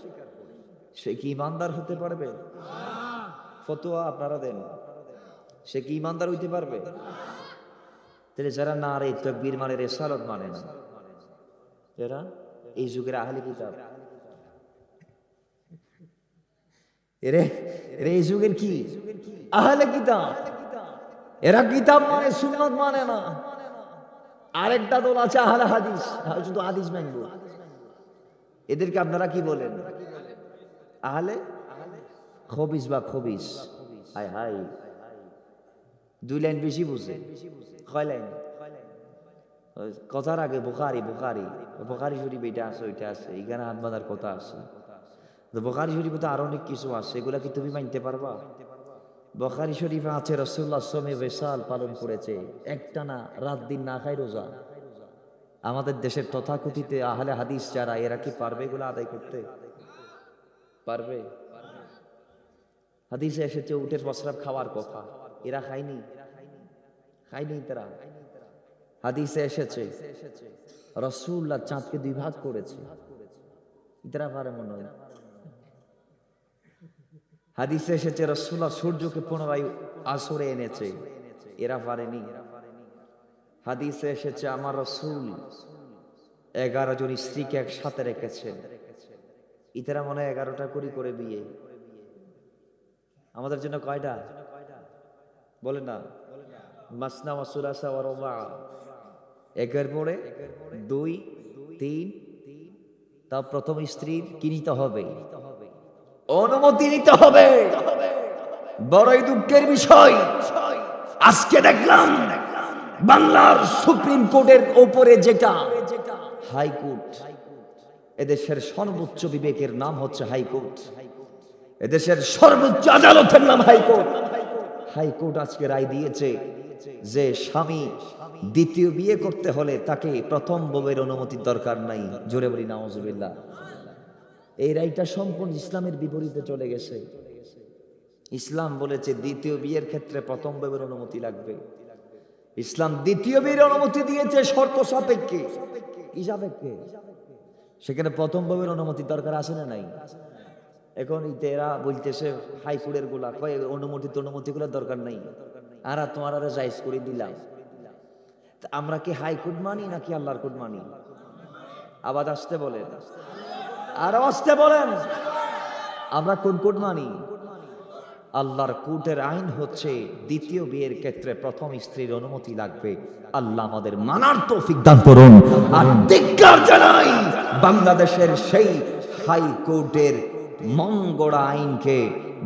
সে কি ঈমানদার হতে পারবে? ফতোয়া আপনারা দেন, সে কি ঈমানদার হইতে পারবে? তাহলে যারা নারে তাকবীর মানে, রিসালাত মানে না, এরা এই যুগের আহলে কিতাব। এরা এই যুগের কি আহলে কিতাব। এরা কিতাব মানে, সুন্নাত মানে না। আরেকটা দল আছে আহলে হাদিস, শুধু হাদিস মানবো। এদেরকে আপনারা কি বলেন? আহলে খবিস বা খবিস। হায় হায়, 2 লাইন বেশি বুঝে। কয় লাইন? কথার আগে বুখারি বুখারি বুখারি শরীফ এটা আছে ওইটা আছে, এখানে হাত বাঁধার কথা আছে। বুখারি শরীফে তো আরো অনেক কিছু আছে, এগুলা কি তুমি মানতে পারবা? বুখারী শরীফে আছে রাসূলুল্লাহ সাল্লাল্লাহু আলাইহি ওয়াসাল্লাম পালন করেছে একটানা রাত দিন না খায় রোজা। আমাদের দেশের তথাকথিত আহলে হাদিস যারা, এরা কি পারবে এগুলো আদায় করতে? পারবে? হাদিসে এসেছে উটের প্রস্রাব খাওয়ার কথা, এরা খায়নি, খায়নি তারা। হাদিসে এসেছে রাসূলুল্লাহ চাঁদকে 2 ভাগ করেছে, এরা পারে মনে হয়। হাদিসে এসেছে রাসূলুল্লাহ সূর্যকে পুনরায় আসরে এনেছে, এরা পারেনি। হাদিসে এসেছে আমার রাসূল 11 জন স্ত্রীকে একসাথে রেখেছেন, ইতারা মনে হয় 11টা করে বিয়ে। আমাদের জন্য কয়টা বলে না? মাসনা ওয়া সুলাসা ওয়া রুবা, একের পরে 2 3। তা প্রথম স্ত্রীর কি নিতে হবে? অনুমতি নিতে হবে। বড়ই দুঃখের বিষয়, আজকে দেখলাম বাংলার সুপ্রিম কোর্টের উপরে যেটা হাইকোর্ট, এদেশের সর্বোচ্চ বিবেকের নাম হচ্ছে হাইকোর্ট, এদেশের সর্বোচ্চ আদালতের নাম হাইকোর্ট। হাইকোর্ট আজকে রায় দিয়েছে যে স্বামী দ্বিতীয় বিয়ে করতে হলে তাকে প্রথম বউয়ের অনুমতির দরকার নাই। জোরে বলি নাউজুবিল্লাহ। এই রায়টা সম্পূর্ণ ইসলামের বিপরীতে চলে গেছে। ইসলাম বলেছে দ্বিতীয় বিয়ের ক্ষেত্রে প্রথম বউয়ের অনুমতি লাগবে। ইসলাম দ্বিতীয় বিয়ের অনুমতি দিয়েছে শর্ত সাপেক্ষে। কি সাপেক্ষে? সেখানে প্রথম বউয়ের অনুমতির দরকার আছে না নাই? এখন এরা বলতেছে হাইকোর্টের গুলা কয় অনুমতি গুলো দরকার নাই, আর তোমার আরে জায়েজ করে দিলাম। আমরা কি হাইকোর্ট মানি নাকি আল্লাহর কোর্ট মানি? আবার আসতে বলেন, আর আসতে বলেন, আমরা কোন কোর্ট মানি? আল্লাহর কোর্টের আইন হচ্ছে দ্বিতীয় বিয়ের ক্ষেত্রে প্রথম স্ত্রীর অনুমতি লাগবে। আল্লাহ আমাদের মানার তৌফিক দান করুন। আর ধিক্কার জানাই বাংলাদেশের সেই হাইকোর্টের মঙ্গড়া আইনকে,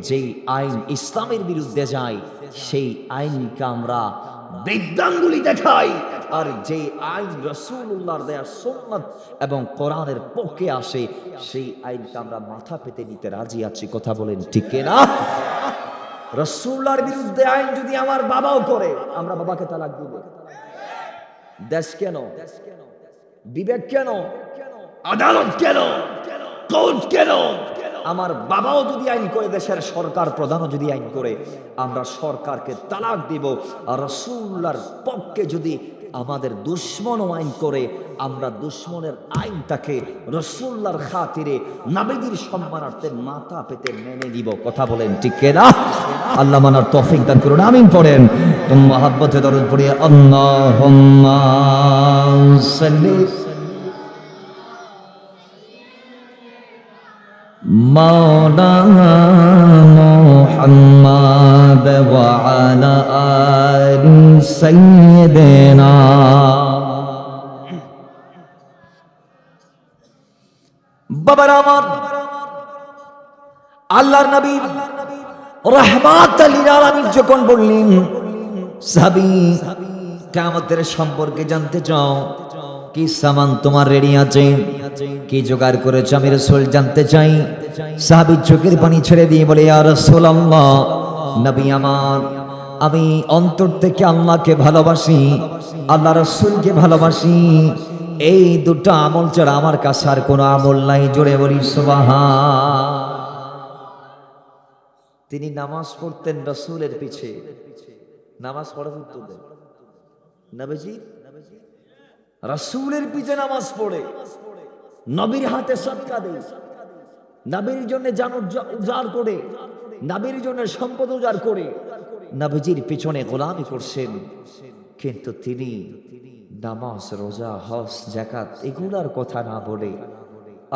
যেই আইন ইসলামের বিরুদ্ধে যায়, সেই আইনকে আমরা বৃদ্ধাঙ্গুলি দেখাই। আর যে আইন রাসূলুল্লাহর দেয়া সুন্নাত এবং কোরআনের পক্ষে আসে, সেই আইনকে আমরা মাথা পেতে নিতে রাজি আছি। কথা বলেন ঠিক না? রাসূলুল্লাহর বিরুদ্ধে আইন যদি আমার বাবাও করে, আমরা বাবাকে তালাক দিব। দেশ কেন? বিবেক কেন? আদালত কেন? কোর্ট কেন? আমার বাবাও যদি আইন করে, দেশের সরকার প্রধানও যদি আইন করে, আমরা সরকারকে তালাক দিব। আর রাসূলুল্লাহর পক্ষে যদি আমাদের দুশমনও আইন করে, আমরা দুশমনের আইনটাকে রাসূলুল্লাহর খাতিরে নবীর সম্মানার্থে মাথা পেতে মেনে নিব। কথা বলেন ঠিক না? আল্লাহ মানার তৌফিক দান করুন, আমিন পড়েন। মহব্বতে দরুদ পড়িয়ে আল্লাহুম্মা সাল্লি মাওলানা মুহাম্মদ ওয়া আলা আলি সাইয়্যিদিনা। বাবার আমার, আল্লাহর নবী রাহমাতাল লিল আলামিন যখন বললেন, সাহাবী কিয়ামতের সম্পর্কে জানতে চাও, কি সামান তোমার রেডি আছে, কি জোগাড় করেছো, আমি রাসূল জানতে চাই। সাহাবী চোখের পানি ছেড়ে দিয়ে বলে, ইয়া রাসূলুল্লাহ, নবী আমার, আমি অন্তর থেকে আল্লাহকে ভালোবাসি, আল্লাহ রাসূলকে ভালোবাসি। এই দুটো আমল ছাড়া আমার কাছে আর কোনো আমল নাই। জোরে বলি সুবহান। তিনি নামাজ পড়তেন রাসূলের পিছে। নামাজ পড়া উত্তর দেন নবীজি রাসূলের পিছে নামাজ পড়ে, নবীর হাতে সদকা দেয়, নবীর জন্য জান উজাড় করে, নবীর জন্য সম্পদ উজাড় করে নবীজির পিছনে গোলামি করছেন। কিন্তু তিনি নামাজ, রোজা, হজ, যাকাত এগুলার কথা না বলে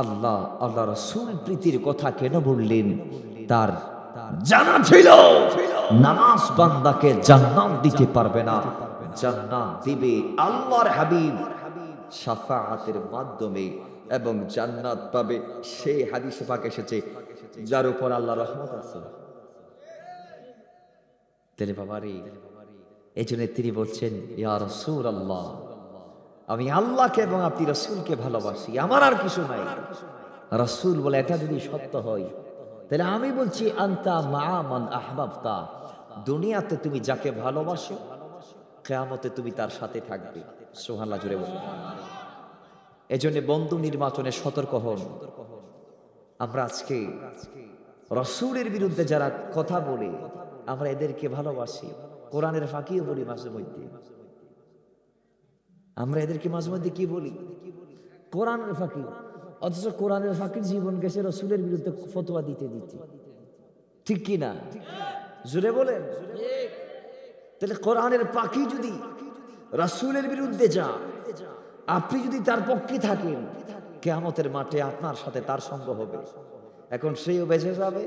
আল্লাহ রাসূল প্রীতির কথা কেন বললেন? তার জানা ছিল নামাজ বান্দাকে জান্নাত দিতে পারবে না, জান্নাত দিবে আল্লাহর হাবিব শাফাআতের মাধ্যমে, এবং জান্নাত পাবে সেই হাদিসে পাক এসেছে যার উপর আল্লাহর রহমত আছে। তেরে বাবারে, এই জন্য তিনি বলছেন, ইয়া রাসূলুল্লাহ, আমি আল্লাহকে এবং আপনি রাসূলকে ভালোবাসি, আমার আর কিছু নাই। রাসূল বলে, এটা যদি সত্য হয় তাহলে আমি বলছি, আনতা মা মান আহবাবতা, দুনিয়াতে তুমি যাকে ভালোবাসো কিয়ামতে তুমি তার সাথে থাকবে। সুবহানাল্লাহ, জোরে বলুন। এজন্য বন্ধু নির্বাচনে সতর্ক হন। আমরা আজকে রাসূলের বিরুদ্ধে যারা কথা বলে আমরা এদেরকে ভালোবাসি, কোরআনের ফাঁকিও বলি মাঝে মধ্যে। আমরা এদেরকে মাঝে মধ্যে কি বলি? কোরআনের ফাঁকি। অথচ কোরআনের ফাঁকির জীবন গেছে রাসূলের বিরুদ্ধে ফতোয়া দিতে দিতে। ঠিক কি না? জোরে বলেন। তাহলে কোরআনের ফাঁকি যদি রাসূলের বিরুদ্ধে যা, আপনি যদি তার পক্ষে থাকেন, কিয়ামতের মাঠে আপনার সাথে তার সঙ্গ হবে। এখন সেও বেঁচে যাবে,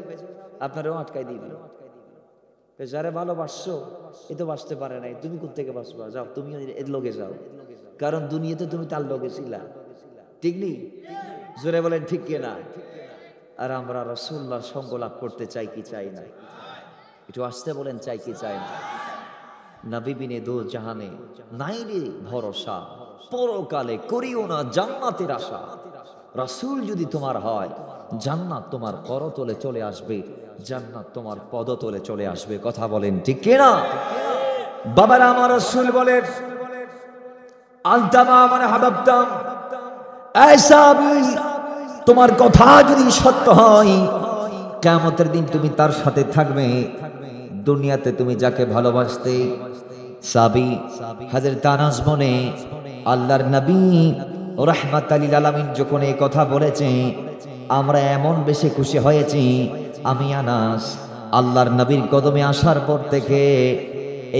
আপনারও আটকাই দিবে। যারে ভালোবাসছো এ তো বাঁচতে পারে নাই, তুমি কোত্থেকে বাঁচবা? যাও, তুমি এর লগে যাও, কারণ দুনিয়াতে তুমি তার লগে ছিলা। ঠিক নেই? জোরে বলেন ঠিক কিনা? আর আমরা রাসূলুল্লাহর সঙ্গ লাভ করতে চাই কি চাই না? একটু আসতে বলেন, চাই কি চাই না? নবী বিনে দো জাহানে নাই রে ভরসা, পরকালে করিও না জান্নাতের আশা। রাসূল যদি তোমার হয়, জান্নাত তোমার করতলে চলে আসবে, জান্নাত তোমার পদতলে চলে আসবে। কথা বলেন ঠিক কিনা? বাবারা, আমার রাসূল বলেন, আনতা মা মান আহবাবতা, এই সাহাবী, তোমার কথা যদি সত্য হয়, কিয়ামতের দিন তুমি তার সাথে থাকবে। দুনিয়াতে তুমি যাকে ভালোবাসতে, সাহাবী হযরত আনাস বনে, আল্লাহর নবী রাহমাতাল লিল আলামিন যখন এই কথা বলেছে, আমরা এমন বেশি খুশি হয়েছি। আমি আনাস আল্লাহর নবীর কদমে আসার পর থেকে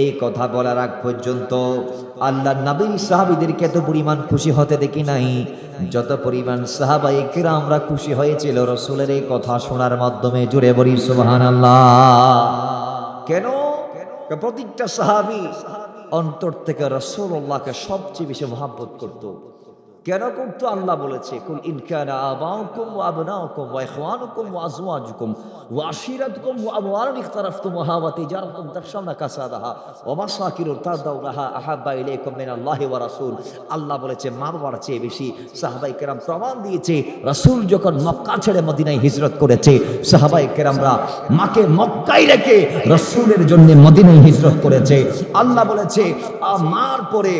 এই কথা বলার আগ পর্যন্ত আল্লাহর নবী সাহাবীদেরকে এত পরিমাণ খুশি হতে দেখি নাই যত পরিমাণ সাহাবায়ে কেরামরা খুশি হয়েছিল রাসূলের এই কথা শোনার মাধ্যমে। জুড়ে বলি সুবহানাল্লাহ। কেন? প্রত্যেকটা সাহাবী অন্তর থেকে রাসূলুল্লাহকে সবচেয়ে বেশি মহব্বত করত। কেন করতো? আল্লাহ বলেছে, কুল ইন কানা আবাউকুম ওয়া আবনাউকুম ওয়া ইখওয়ানুকুম ওয়া আজওয়াজুকুম ওয়া আশিরাতুকুম ওয়া আমওয়ালুন ইখতারাফতুমুহা ওয়া তিজারাতুন তাখশাউনা কাসাদাহা ওয়া মাসাকিনুন তারদাউনাহা আহাব্বা ইলাইকুম মিনাল্লাহি ওয়া রাসূল। আল্লাহ বলেছে, মা বাবার চেয়ে বেশি। সাহাবায়ে কেরাম প্রমাণ দিয়েছে, রাসূল যখন মক্কা ছেড়ে মদিনায় হিজরত করেছে, সাহাবায়ে কেরামরা মাকে মক্কায় রেখে রাসূলের জন্য মদিনায় হিজরত করেছে। আল্লাহ বলেছে, মার পরে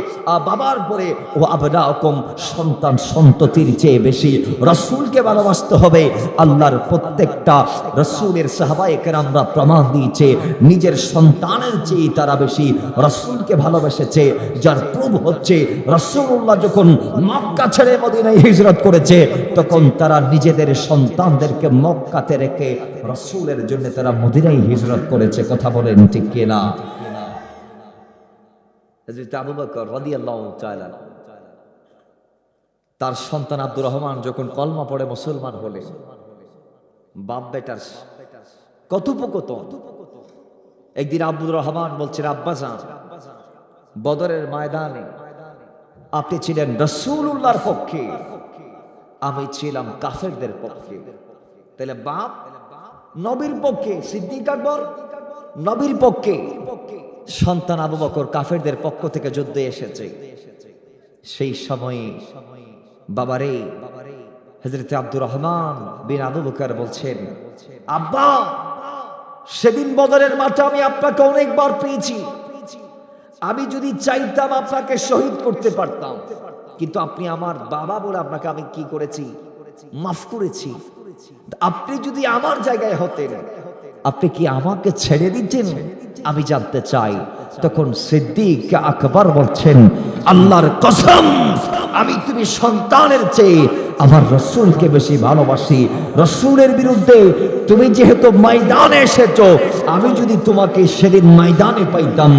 বাবার পরে ওয়া আবনাউকুম, সন্তান সন্ততির চেয়ে বেশি রাসূলকে ভালোবাসতে হবে। আল্লাহর প্রত্যেকটা রাসূলের সাহাবায়ে কেরামরা প্রমাণ দিয়েছে, নিজের সন্তানের চেয়ে তারা বেশি রাসূলকে ভালোবেসেছে। যার প্রুফ হচ্ছে, রাসূলুল্লাহ যখন মক্কা ছেড়ে মদিনায় হিজরত করেছে, তখন তারা নিজেদের সন্তানদেরকে মক্কাতে রেখে রাসূলের জন্য তারা মদিনায় হিজরত করেছে। কথা বলেন ঠিক কিনা? হযরত আবু বকর রাদিয়াল্লাহু তাআলা তার সন্তান আব্দুর রহমান যখন কলমা পড়ে মুসলমান হলে, বাপ বেটার কথোপকথন। একদিন আব্দুর রহমান বলছেন, আব্বাজান, বদরের ময়দানে আপনি ছিলেন রাসূলুল্লাহর পক্ষে, আমি ছিলাম কাফেরদের পক্ষে। তাহলে বাপ নবীর পক্ষে, সিদ্দিক আকবর নবীর পক্ষে, সন্তান আবু বকর কাফেরদের পক্ষ থেকে যুদ্ধে এসেছে। সেই সময়ে বাবারে হযরত আব্দুর রহমান বিন আবু বকর বলছেন, আব্বা, সেদিন বদরের মাঠে আমি আপনাকে অনেকবার পেয়েছি। আমি যদি চাইতাম আপনাকে শহীদ করতে পারতাম, কিন্তু আপনি আমার বাবা বলে আপনাকে আমি কি করেছি? মাফ করেছি। আপনি যদি আমার জায়গায় হতেন, আপনি কি আমাকে ছেড়ে দিতেন? আমি জানতে চাই। তখন সিদ্দিক আকবর বলছেন, আল্লাহর কসম, আমি তুমি সন্তানের চেয়ে আমার রাসূলকে বেশি ভালোবাসি। রাসূলের বিরুদ্ধে তুমি যেহেতু ময়দানে এসেছো, আমি যদি তোমাকে সেদিন ময়দানে পাইতাম,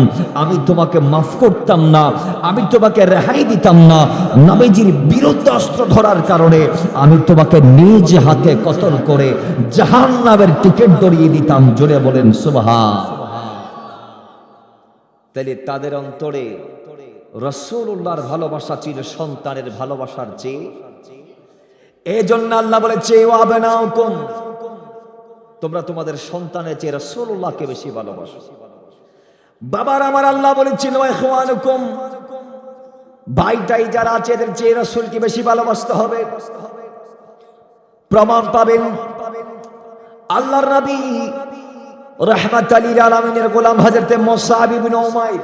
আমি তোমাকে মাফ করতাম না, আমি তোমাকে রেহাই দিতাম না। নবীজির বিরুদ্ধে অস্ত্র ধরার কারণে আমি তোমাকে নিজ হাতে কতল করে জাহান্নামের টিকিট ধরিয়ে দিতাম। জোরে বলেন সুবহান। তাহলে তাদের অন্তরে রাসূলুল্লাহর ভালোবাসা ছিল সন্তানের ভালোবাসার চেয়ে। এজন্য আল্লাহ বলেছে ওয়াবনাউকুম, তোমরা তোমাদের সন্তানের চেয়ে রাসূলুল্লাহকে বেশি ভালোবাসো। বাবার আমার আল্লাহ বলেছিল ইখওয়ানুকুম, ভাইটাই যারা আছে এদের চেয়ে রাসূলকে বেশি ভালোবাসতে হবে। প্রমাণ পাবেন আল্লাহর নবী রাহমাতাল লিল আলামিনের গোলাম হযরত মুসআব ইবনে উমাইর,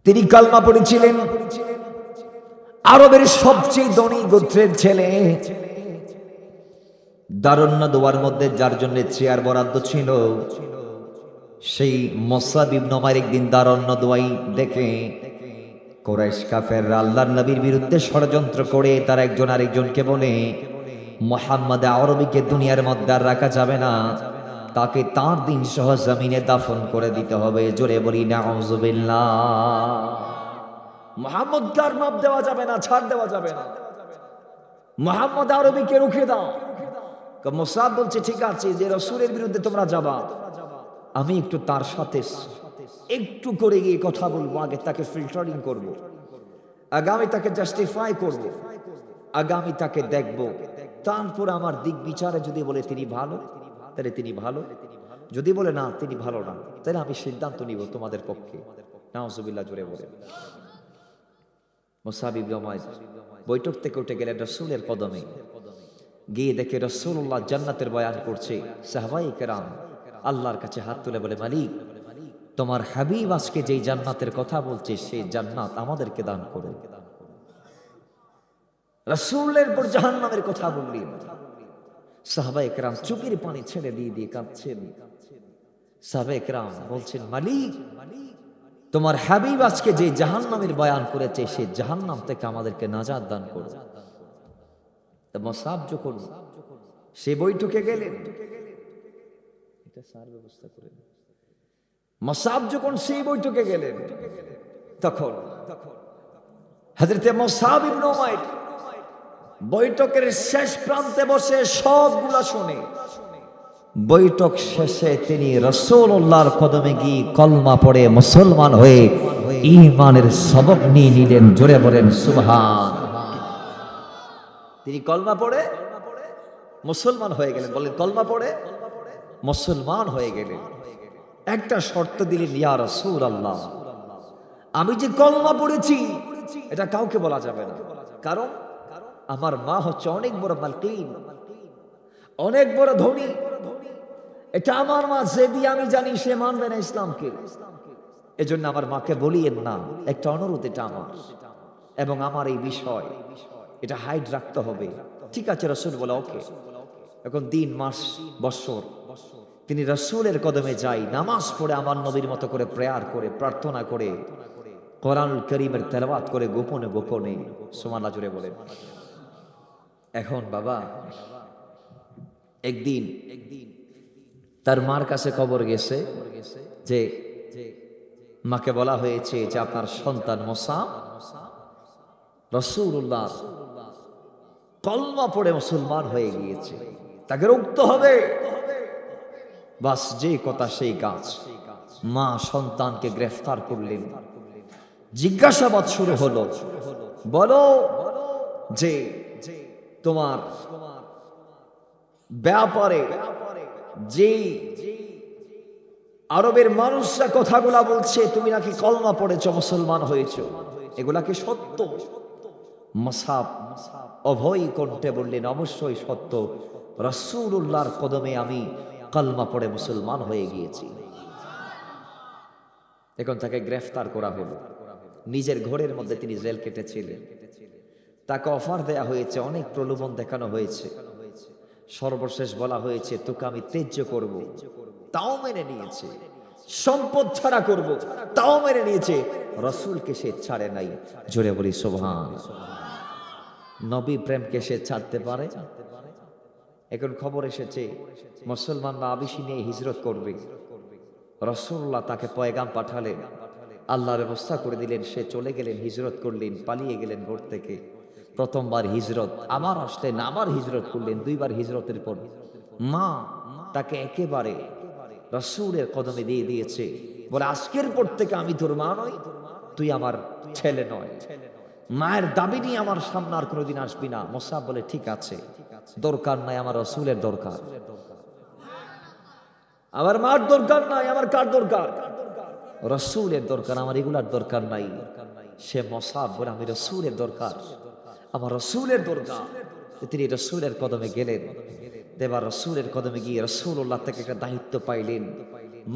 তিনি কালমা পড়েছিলেন। আরবের সবচেয়ে ধনী গোত্রের ছেলে। দারুন নাদওয়ার মধ্যে যার জন্য চেয়ার বরাদ্দ ছিল, সেই মুসআব ইবনে উমাইর একদিন দারুন নাদওয়াই দেখে কুরাইশ কাফেররা আল্লাহর নবীর বিরুদ্ধে ষড়যন্ত্র করে তার একজন আরেকজনকে বলে, মুহাম্মদ আরবিকে দুনিয়ার মধ্যে আর রাখা যাবে না, তাকে তার দিন সহ জমিনে দাফন করে দিতে হবে। জোরে বলি নাউজুবিল্লাহ। মুহাম্মদকে আর মাপ দেওয়া যাবে না, ছাড় দেওয়া যাবে না, মুহাম্মদ আরবিকে রুখে দাও। মুসআব বলছে ঠিক আছে, যে রাসূলের বিরুদ্ধে তোমরা যাবা, আমি একটু তার সাথে একটু করে গিয়ে কথা বলবো, আগে তাকে ফিল্টারিং করব, আগামী তাকে জাস্টিফাই করব, আগামী তাকে দেখব, তারপর আমার দিক বিচারে যদি বলে তিনি ভালো তাহলে তিনি ভালো, যদি বলে না তিনি ভালো না তাহলে আমি সিদ্ধান্ত নিব তোমাদের পক্ষে। নাউজুবিল্লাহ জোরে বলে। মুসআব ইবনে উমাইর বৈঠক থেকে উঠে গেলেন রাসূলের কদমে, গিয়ে দেখে রাসূলুল্লাহ জান্নাতের বয়ান করছে। সাহাবায়ে কেরাম আল্লাহর কাছে হাত তুলে বলে, মালিক তোমার হাবিব আজকে যেই জান্নাতের কথা বলছে সেই জান্নাত আমাদেরকে দান করো। রাসূলের পর জাহান্নামের কথা বললেন। সাহাবায়ে কেরাম চোখের পানি ছেড়ে দিয়ে কাঁদছেন। সাহাবায়ে কেরাম বলছেন, মালিক তোমার হাবিব আজকে যে জাহান্নামের বয়ান করেছে সেই জাহান্নাম থেকে আমাদেরকে নাজাত দান করো। মুসআব যখন সে বৈঠকে গেলেন, এটা সার ব্যবস্থা করে, মুসআব যখন সেই বৈঠকে গেলেন, তখন হযরত মুসআব ইবনে উমাইর বৈঠকের শেষ প্রান্তে বসে সবগুলা শুনে বৈঠক শেষে তিনি রাসূলুল্লাহর কদমে গিয়ে কলমা পড়ে মুসলমান হয়ে ঈমানের সবক নিয়ে নিলেন। জোরে বলেন সুবহান। তিনি কলমা পড়ে মুসলমান হয়ে গেলেন। বলেন কলমা পড়ে মুসলমান হয়ে গেলেন। একটা শর্ত দিলেন, ইয়া রাসূলুল্লাহ আমি যে কলমা পড়েছি এটা কাউকে বলা যাবে না, কারণ আমার মা হচ্ছে অনেক বড় মালকিন, অনেক বড় ধনী, এটা আমার মা, যে দিয়ে আমি জানি সে মানবে না ইসলামকে, এজন্য আমার মাকে বলিয়েন না। একটা অনুরোধ এটা আমার, এবং আমার এই বিষয় এটা হাইড রাখতে হবে। ঠিক আছে রাসূল বলে ওকে। এখন দিন মাস বছর তিনি রাসূলের কদমে যাই, নামাজ পড়ে আমার নবীর মতো করে প্রেয়ার করে প্রার্থনা করে কোরআনুল কারীমের তেলাওয়াত করে গোপনে গোপনে। সুবহানাল্লাহ জোরে বলেন। এখন বাবা একদিন তার মার কাছে খবর গেছে যে মাকে বলা হয়েছে যে আপনার সন্তান মুসআব রাসূলুল্লাহ কলমা পড়ে মুসলমান হয়ে গিয়েছে, তাকে রুখতে হবে। বাস যে কথা সেই কাজ। মা সন্তানকে গ্রেফতার করলেন। জিজ্ঞাসাবাদ শুরু হলো, বলো যে তোমার ব্যাপারে যে আরবের মানুষরা কথাগুলা বলছে তুমি নাকি কলমা পড়েছো, মুসলমান হয়েছো, এগুলা কি সত্য? মুসআব অভয় কণ্ঠে বললেন, অবশ্যই সত্য, রাসূলুল্লাহর কদমে আমি কলমা পড়ে মুসলমান হয়ে গিয়েছি। এখন তাকে গ্রেফতার করা হলো। নিজের ঘরের মধ্যে তিনি জেল কেটেছিলেন। তাকে অফার দেয়া হয়েছে, অনেক প্রলোভন দেখানো হয়েছে, সর্বশেষ বলা হয়েছে তোকে আমি ত্যায্য করব, তাও মেনে নিয়েছে। সম্পদ ছাড়া করব, তাও মেনে নিয়েছে। রাসূলকে সে ছাড়ে নাই। জোরে বলি সুবহান। নবী প্রেমকে সে ছাড়তে পারে? এখন খবর এসেছে মুসলমানরা আবিসিনিয়ায় হিজরত করবে। রাসূলুল্লাহ তাকে পয়গাম পাঠালেন, আল্লাহ ব্যবস্থা করে দিলেন, সে চলে গেলেন, হিজরত করলেন, পালিয়ে গেলেন ঘর থেকে। প্রথমবার হিজরত, আবার আসলেন, আবার হিজরত করলেন। দুইবার হিজরতের পর মা তাকে একেবারে রাসূলের কদমে দিয়ে দিয়েছে। বলে আজকের পর থেকে আমি তোর মা নই, তুই আমার ছেলে নয়, মায়ের দাবি নিয়ে আমার সামনে আর কোনোদিন আসবি না। মুসাব বলে ঠিক আছে, দরকার নাই, আমার রাসূলের দরকার, আমার মার দরকার নাই, আমার কার দরকার? রাসূলের দরকার, আমার এগুলার দরকার নাই। সে মুসাব বলে আমি রাসূলের দরকার, আমার রাসূলের দরকার। তিনি রাসূলের কদমে গেলেন। দেবার রাসূলের কদমে গিয়ে রাসূলুল্লাহ থেকে একটা দায়িত্ব পাইলেন,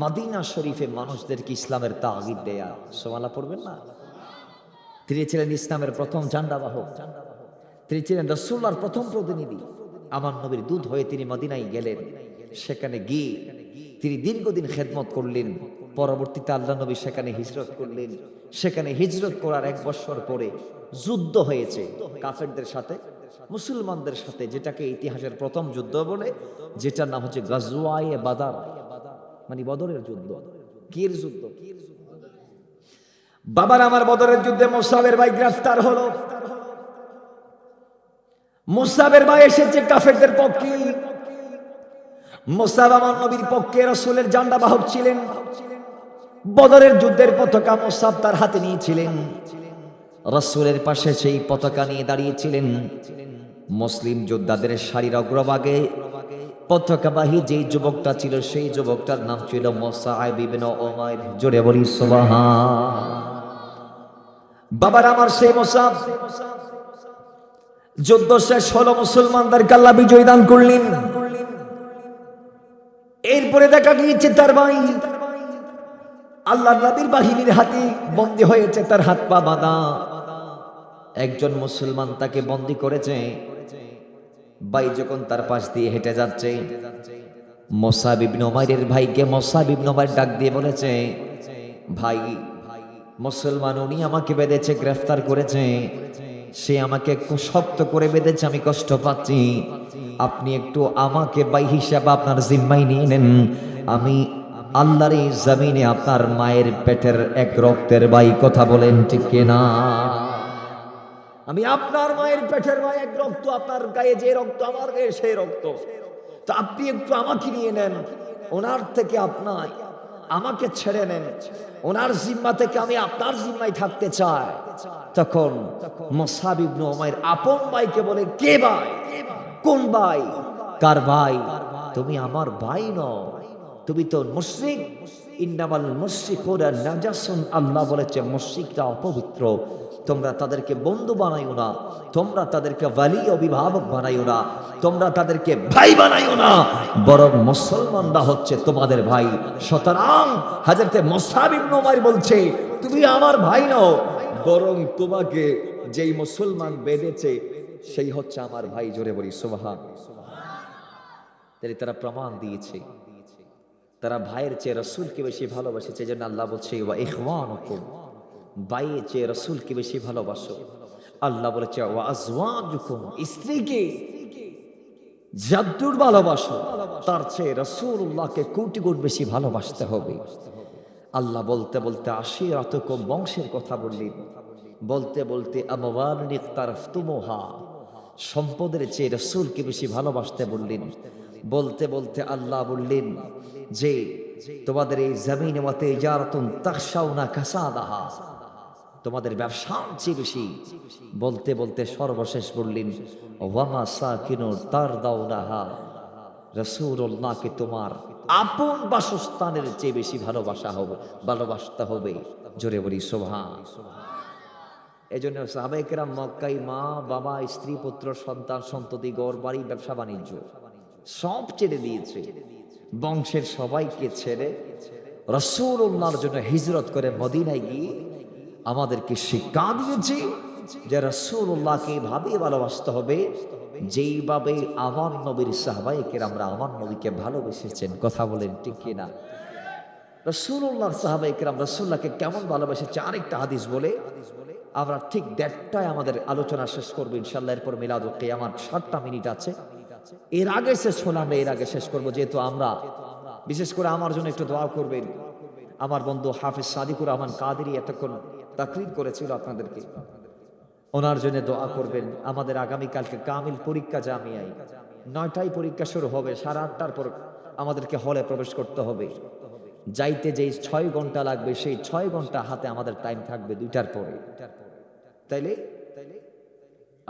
মদিনা শরীফে মানুষদেরকে ইসলামের তাগিদ দেয়া। সুবহানাল্লাহ পড়বেন না? তিনি ছিলেন ইসলামের প্রথম ঝান্ডাবাহক, তিনি ছিলেন রাসূলুল্লাহর প্রথম প্রতিনিধি। আমার নবীর দূত হয়ে তিনি মদিনায় গেলেন। সেখানে গিয়ে তিনি দীর্ঘদিন খেদমত করলেন। পরবর্তীতে আল্লাহ নবী সেখানে হিজরত করলেন। সেখানে হিজরত করার 1 বছর পরে যুদ্ধ হয়েছে কাফেরদের সাথে, মুসলমানদের সাথে, যেটাকে ইতিহাসের প্রথম যুদ্ধ বলে, যেটার নাম হচ্ছে গাজওয়ায়ে বাদার, মানে বদরের যুদ্ধ। কির যুদ্ধ? বাবার আমার বদরের যুদ্ধে মুসাবের ভাই গ্রেফতার হলো। মুসাবের ভাই এসেছে কাফেরদের পক্ষে। মুসাব আমার নবীর পক্ষে রাসূলের ঝান্ডা বাহক ছিলেন। বদরের যুদ্ধের পতাকা মুসাব তার হাতে নিয়েছিলেন। রাসূলের পাশে সেই পতাকা নিয়ে দাঁড়িয়েছিলেন। মুসলিম যোদ্ধাদের সারির অগ্রভাগে পতাকাবাহী যেই যুবকটা ছিল, সেই যুবকটার নাম ছিল মুসআব ইবনে উমাইর। জোরে বলি সুবহান। বাবার আমার সেই মুসাব যুদ্ধ শেষ হলো, মুসলমানদেরকে আল্লাহ বিজয় দান করলেন। এরপরে দেখা গিয়েছে তার ভাই আল্লাহর নবীর বাহিনীর হাতে বন্দী হয়েছে, তার হাত পা বাঁধা। একজন মুসলমান তাকে বন্দী করেছে। ভাই যখন তার পাশ দিয়ে হেঁটে যাচ্ছে, মুসআব ইবনে উমাইরের ভাইকে মুসআব ইবনে উমাইর ডাক দিয়ে বলেছে, ভাই মুসলমান উনি আমাকে বেঁধেছে, গ্রেফতার করেছে, সে আমাকে শক্ত করে বেঁধেছে, আমি কষ্ট পাচ্ছি, আপনি একটু আমাকে ভাই হিসাবে আপনার জিম্মায় নিয়ে নেন। আমি আল্লাহর এই জমিনে আপনার মায়ের পেটের এক রক্তের ভাই, কথা বলেন ঠিক কিনা? আমি আপনার মায়ের পেটের ভাই, এক রক্ত, আপনার গায়ে যে রক্ত আমার গায়ে সেই রক্ত, তো আপনি একটু আমাকে নিয়ে নেন, ওনার থেকে আপনার আমাকে ছেড়ে নেন, ওনার জিম্মা থেকে আমি আপনার জিম্মায় থাকতে চাই। তখন মুসআব ইবনে উমাইর আপন ভাইকে বলে, কে ভাই? কোন ভাই? কার ভাই? তুমি আমার ভাই নও, তুমি তো মুশরিক। ইন্নামাল মুশরিকুনা নাজাসুন, আল্লাহ বলেছে মুশরিকরা অপবিত্র, তোমরা তাদেরকে বন্ধু বানাইও না, তোমরা তাদেরকে ওয়ালি অভিভাবক বানাইও না, তোমরা তাদেরকে ভাই বানাইও না, বরং মুসলমানরা হচ্ছে তোমাদের ভাই। সুতরাং হযরতে মুসআব ইবনে উমাইর বলছে, তুমি আমার ভাই নও, বরং তোমাকে যেই মুসলমান বেঁধেছে সেই হচ্ছে আমার ভাই। জোরে বলি সুবহান। তারা প্রমাণ দিয়েছে তারা ভাইয়ের চেয়ে রাসূলকে বেশি ভালোবাসেছে। যেজন্য আল্লাহ বলছে ওয়া ইখওয়ানুকুম, ভাইয়ের চেয়ে রাসূলকে বেশি ভালোবাসো। আল্লাহ বলেছে ওয়া আজওয়াজুকুম, স্ত্রীকে যদ্দূর ভালোবাসো তার চেয়ে রাসূলুল্লাহকে কোটি গুণ বেশি ভালোবাসতে হবে। আল্লাহ বলতে বলতে আশিরাতুকুম, বংশের কথা বললেন। বলতে বলতে আমওয়ালুন ইখতারাফতুমুহা, সম্পদের চেয়ে রাসূলকে বেশি ভালোবাসতে বললেন। বলতে বলতে আল্লাহ বললেন যে তোমাদের এই জমিনে ওয়াতে ইজারাতুন তাখশাউনা কাসাদাহা, তোমাদের ব্যবসার চেয়ে বেশি। বলতে বলতে সর্বশেষ বললেন ওয়া মাসাকিনু তারদাউনাহা, রাসূলুল্লাহকে তোমার আপন বাসস্থানের চেয়ে বেশি ভালোবাসতে হবে। জোরে বলি সুবহান। এজন্য সাহাবায়ে কেরাম মক্কায় মা বাবা স্ত্রী পুত্র সন্তান সন্ততি ঘর বাড়ি ব্যবসা বাণিজ্য সব ছেড়ে দিয়েছে, বংশের সবাইকে ছেড়ে রাসূলুল্লাহর জন্য হিজরত করে মদিনায় গিয়ে আমাদেরকে শিক্ষা দিয়েছে যে রাসূলুল্লাহকে এইভাবে ভালোবাসতে হবে যেইভাবে আমার নবীর সাহাবায়ে কেরামরা আমার নবীকে ভালোবেসেছেন। কথা বলেন ঠিক কিনা? রাসূলুল্লাহর সাহাবায়ে কেরাম রাসূলুল্লাহকে কেমন ভালোবেসেছে আরেকটা হাদিস বলে আমরা ঠিক 1:30টায় আমাদের আলোচনা শেষ করবো ইনশাআল্লাহ। এরপর মিলাদুল কিয়ামত 7টা মিনিট আছে, এর আগে শেষ হলে আমরা এর আগে শেষ করবো। যেহেতু আমরা বিশেষ করে আমার জন্য একটু দোয়া করবেন। আমার বন্ধু হাফেজ সাদিকুর রহমান কাদেরী এতক্ষণ তাকরীর করেছিল আপনাদেরকে, ওনার জন্য দোয়া করবেন। আমাদের আগামীকালকে কামিল পরীক্ষা জামিয়ায় 9টায় পরীক্ষা শুরু হবে, 8:30টার পর আমাদেরকে হলে প্রবেশ করতে হবে। যাইতে যেই 6 ঘন্টা লাগবে সেই 6 ঘন্টা হাতে আমাদের টাইম থাকবে 2টার পরে। তাইলে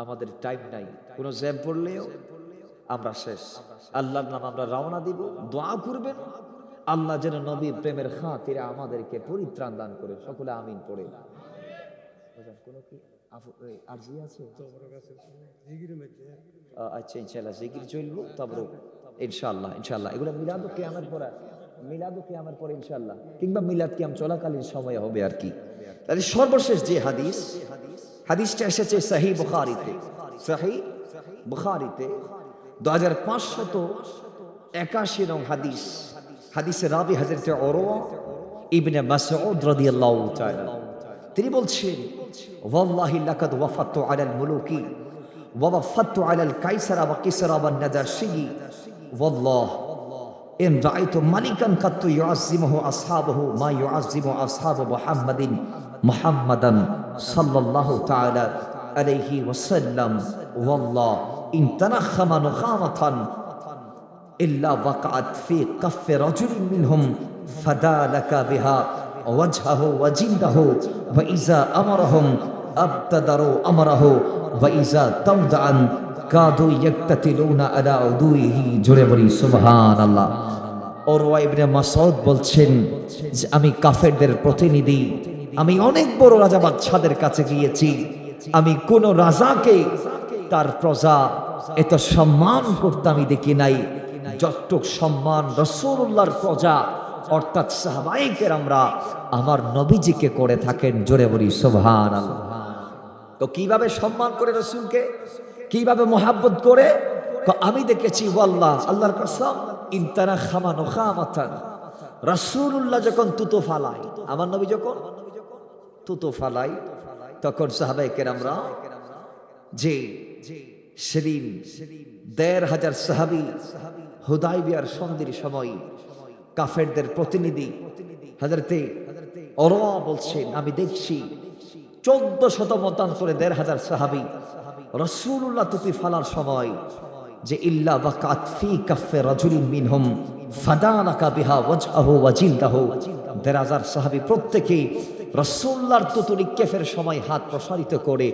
আমাদের টাইম নাই, কোনো জ্যাম পড়লেও আমরা শেষ। আল্লাহর নাম আমরা রওনা দিব, দোয়া করবেন আল্লাহ যেন নবীর প্রেমের খাতিরে আমাদেরকে পরিত্রাণ দান করে। সকলে আমিন পড়ে। কোনো কি আরজি আছে? আচ্ছা, ইনশাআল্লাহ জিকির চলবো, তারপরে ইনশাআল্লাহ এগুলো মিলাদ ও কিয়ামের পরে ইনশাআল্লাহ, কিংবা মিলাদ কিয়াম চলাকালীন সময় হবে আর কি। তাহলে সর্বশেষ যে হাদিসটা এসেছে সহিহ বুখারীতে 2581 নং হাদিসে রাবি হযরত উরওয়া ইবনে মাসউদ রাদিয়াল্লাহু তাআলা তিনি বলছেন, ওয়াল্লাহি লাকাদ ওয়াফাতু আলাল মুলুকি ওয়া ওয়াফাতু আলাল কাইসারা ওয়া কিসরা ওয়ান নাজাশি ওয়াল্লাহ ইন রাআইতু মালিকান কাত্তু ইউআযিমুহু আসহাবুহু মা ইউআযিমু আসহাবু মুহাম্মাদান সাল্লাল্লাহু তাআলা আলাইহি ওয়াসাল্লাম ওয়াল্লাহ ইন তানাখামা নুখামাতান ইল্লা ওয়াকাআত ফি কাফফি রাজুলিন মিনহুম ফাদালাকা বিহা ওয়াজহাহু ওয়া জিলদাহু ওয়া ইযা আমারহুম আবতাদারু আমরাহু ওয়া ইযা তাওদাআন কাদু ইয়াক্তাতিলুনা আলা উদুইহি। জোরে বলি সুবহানাল্লাহ। উরওয়া ইবনে মাসউদ বলছেন যে আমি কাফেরদের প্রতিনিধি, আমি অনেক বড় রাজা বাদশাদের কাছে গিয়েছি, আমি কোন রাজাকে তার প্রজা এত সম্মান করতে আমি দেখি নাই যতটুক সম্মান রাসূলুল্লাহর প্রজা অর্থাৎ সাহাবায়ে কেরামরা আমার নবীজিকে করে থাকেন। জোরে বলি সুবহানাল্লাহ। তো কিভাবে সম্মান করে রাসূলকে, কিভাবে মোহাব্বত করে? আমি দেখেছি ওয়াল্লাহ, আল্লাহর কসম, ইনতারা খামানো খামাতান, রাসূলুল্লাহ যখন তুতো ফালায়, আমার নবী যখন তুতো ফালায়, তখন সাহাবায়ে কেরামরা যে সেদিন ১৫০০ সাহাবী হুদায়বিয়ার সন্ধির সময় কাফেরদের প্রতিনিধি হযরতে উরওয়া বলছেন, আমি দেখছি ১৪০০ মতান্তরে ১৫০০ সাহাবী রাসূলুল্লাহ তুতি ফালার সময় যে ইল্লা ওয়াকাত ফি কাফফি রাজুলিন মিনহুম ফাদালাকা বিহা ওয়াজহাহু ওয়া জিলদাহু, ১৫০০ সাহাবী প্রত্যেকেই রাসূলুল্লাহর তুতু নিক্ষেপের সময় হাত প্রসারিত করে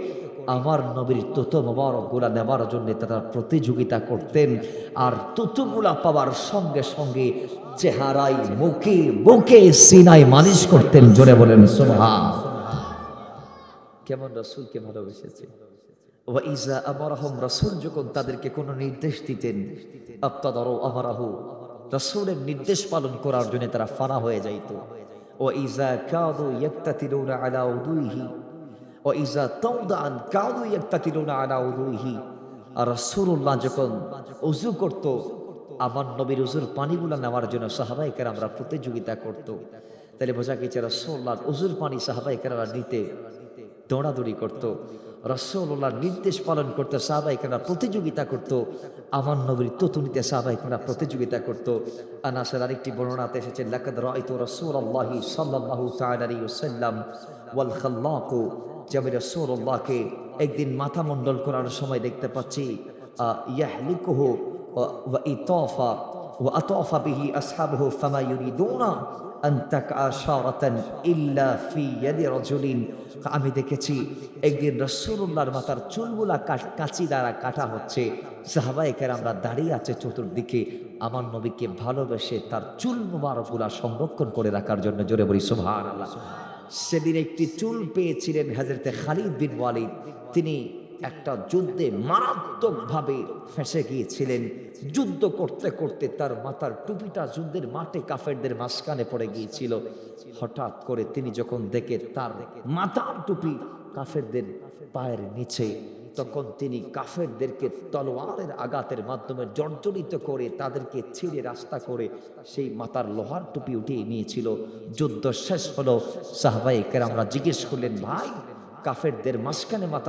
আমার নবীর তুতু মোবারকগুলা নেবার জন্য তারা প্রতিযোগিতা করতেন। আর তুতুগুলা পাওয়ার সঙ্গে সঙ্গে চেহারায়, মুখে, বুকে, সিনায় মালিশ করতেন। জোরে বলেন সুবহান। কেমন রাসূলকে ভালোবেসেছে। ওয়া ইযা আমারহুম, রাসূল যখন তাদেরকে কোনো নির্দেশ দিতেন, আবতাদারু আমারাহু, রাসূলের নির্দেশ পালন করার জন্য তারা ফানা হয়ে যাইত। ওয়া ইযা কাদু ইয়াক্তাতিলুনা আলা উদুইহি ওয়া ইযা তাওদাআন কাদু ইয়াক্তাতিলুনা আলা উদুইহি। আর রাসূলুল্লাহ যখন ওযু করত, আমার নবীর ওযুর পানিগুলো নেওয়ার জন্য সাহাবায়ে কেরামরা প্রতিযোগিতা করত। তাহলে বোঝা গেছে রাসূলুল্লাহর ওযুর পানি সাহাবায়ে কেরামরা নিতে দৌড়াদৌড়ি করত, রাসূলুল্লাহর নির্দেশ পালন করতে সাহাবায়ে কেরামরা প্রতিযোগিতা করত, আমার নবীর তুতু নিতে সাহাবায়ে কেরামরা প্রতিযোগিতা করত। আনাসের আরেকটি বর্ণনাতে এসেছে, লাকাদ রাআইতু রাসূলুল্লাহি সাল্লাল্লাহু তাআলা আলাইহি ওয়াসাল্লাম ওয়াল খাল্লাকু, যে আমি রাসূলুল্লাহকে একদিন মাথা মণ্ডল করার সময় দেখতে পাচ্ছি, ইয়াহলিকুহু ওয়া ইতাফা ওয়া আতাফা বিহি আসহাবুহু ফামা ইউরিদুনা আন তাকআ শারাতান ইল্লা ফি ইয়াদি রাজুলিন। আমি দেখেছি একদিন রাসূলুল্লাহর মাথার চুলগুলা কাঁচি দ্বারা কাটা হচ্ছে, সাহাবায়ে কেরামরা দাঁড়িয়ে আছে চতুর্দিকে আমার নবীকে ভালোবেসে তার চুল মুবারকগুলা সংরক্ষণ করে রাখার জন্য। জোরে বলি সুবহানাল্লাহ। সেদিন একটি চুল পেয়েছিলেন হযরতে খালিদ বিন ওয়ালিদ, তিনি একটা যুদ্ধে মারাত্মকভাবে ফেঁসে গিয়েছিলেন। যুদ্ধ করতে করতে তার মাথার টুপিটা যুদ্ধের মাঠে কাফেরদের মাঝখানে পড়ে গিয়েছিল। হঠাৎ করে তিনি যখন দেখে তার মাথার টুপি কাফেরদের পায়ের নিচে, তখন তিনি কাফেরদেরকে তলোয়ারের আঘাতের মাধ্যমে জর্জরিত করে তাদেরকে ছেড়ে রাস্তা করে সেই মাথার লোহার টুপি উঠিয়ে নিয়েছিল। যুদ্ধ শেষ হলো, সাহাবায়ে কেরামরা জিজ্ঞেস করলেন, ভাই কাফেরদের মাঝখানে মাথা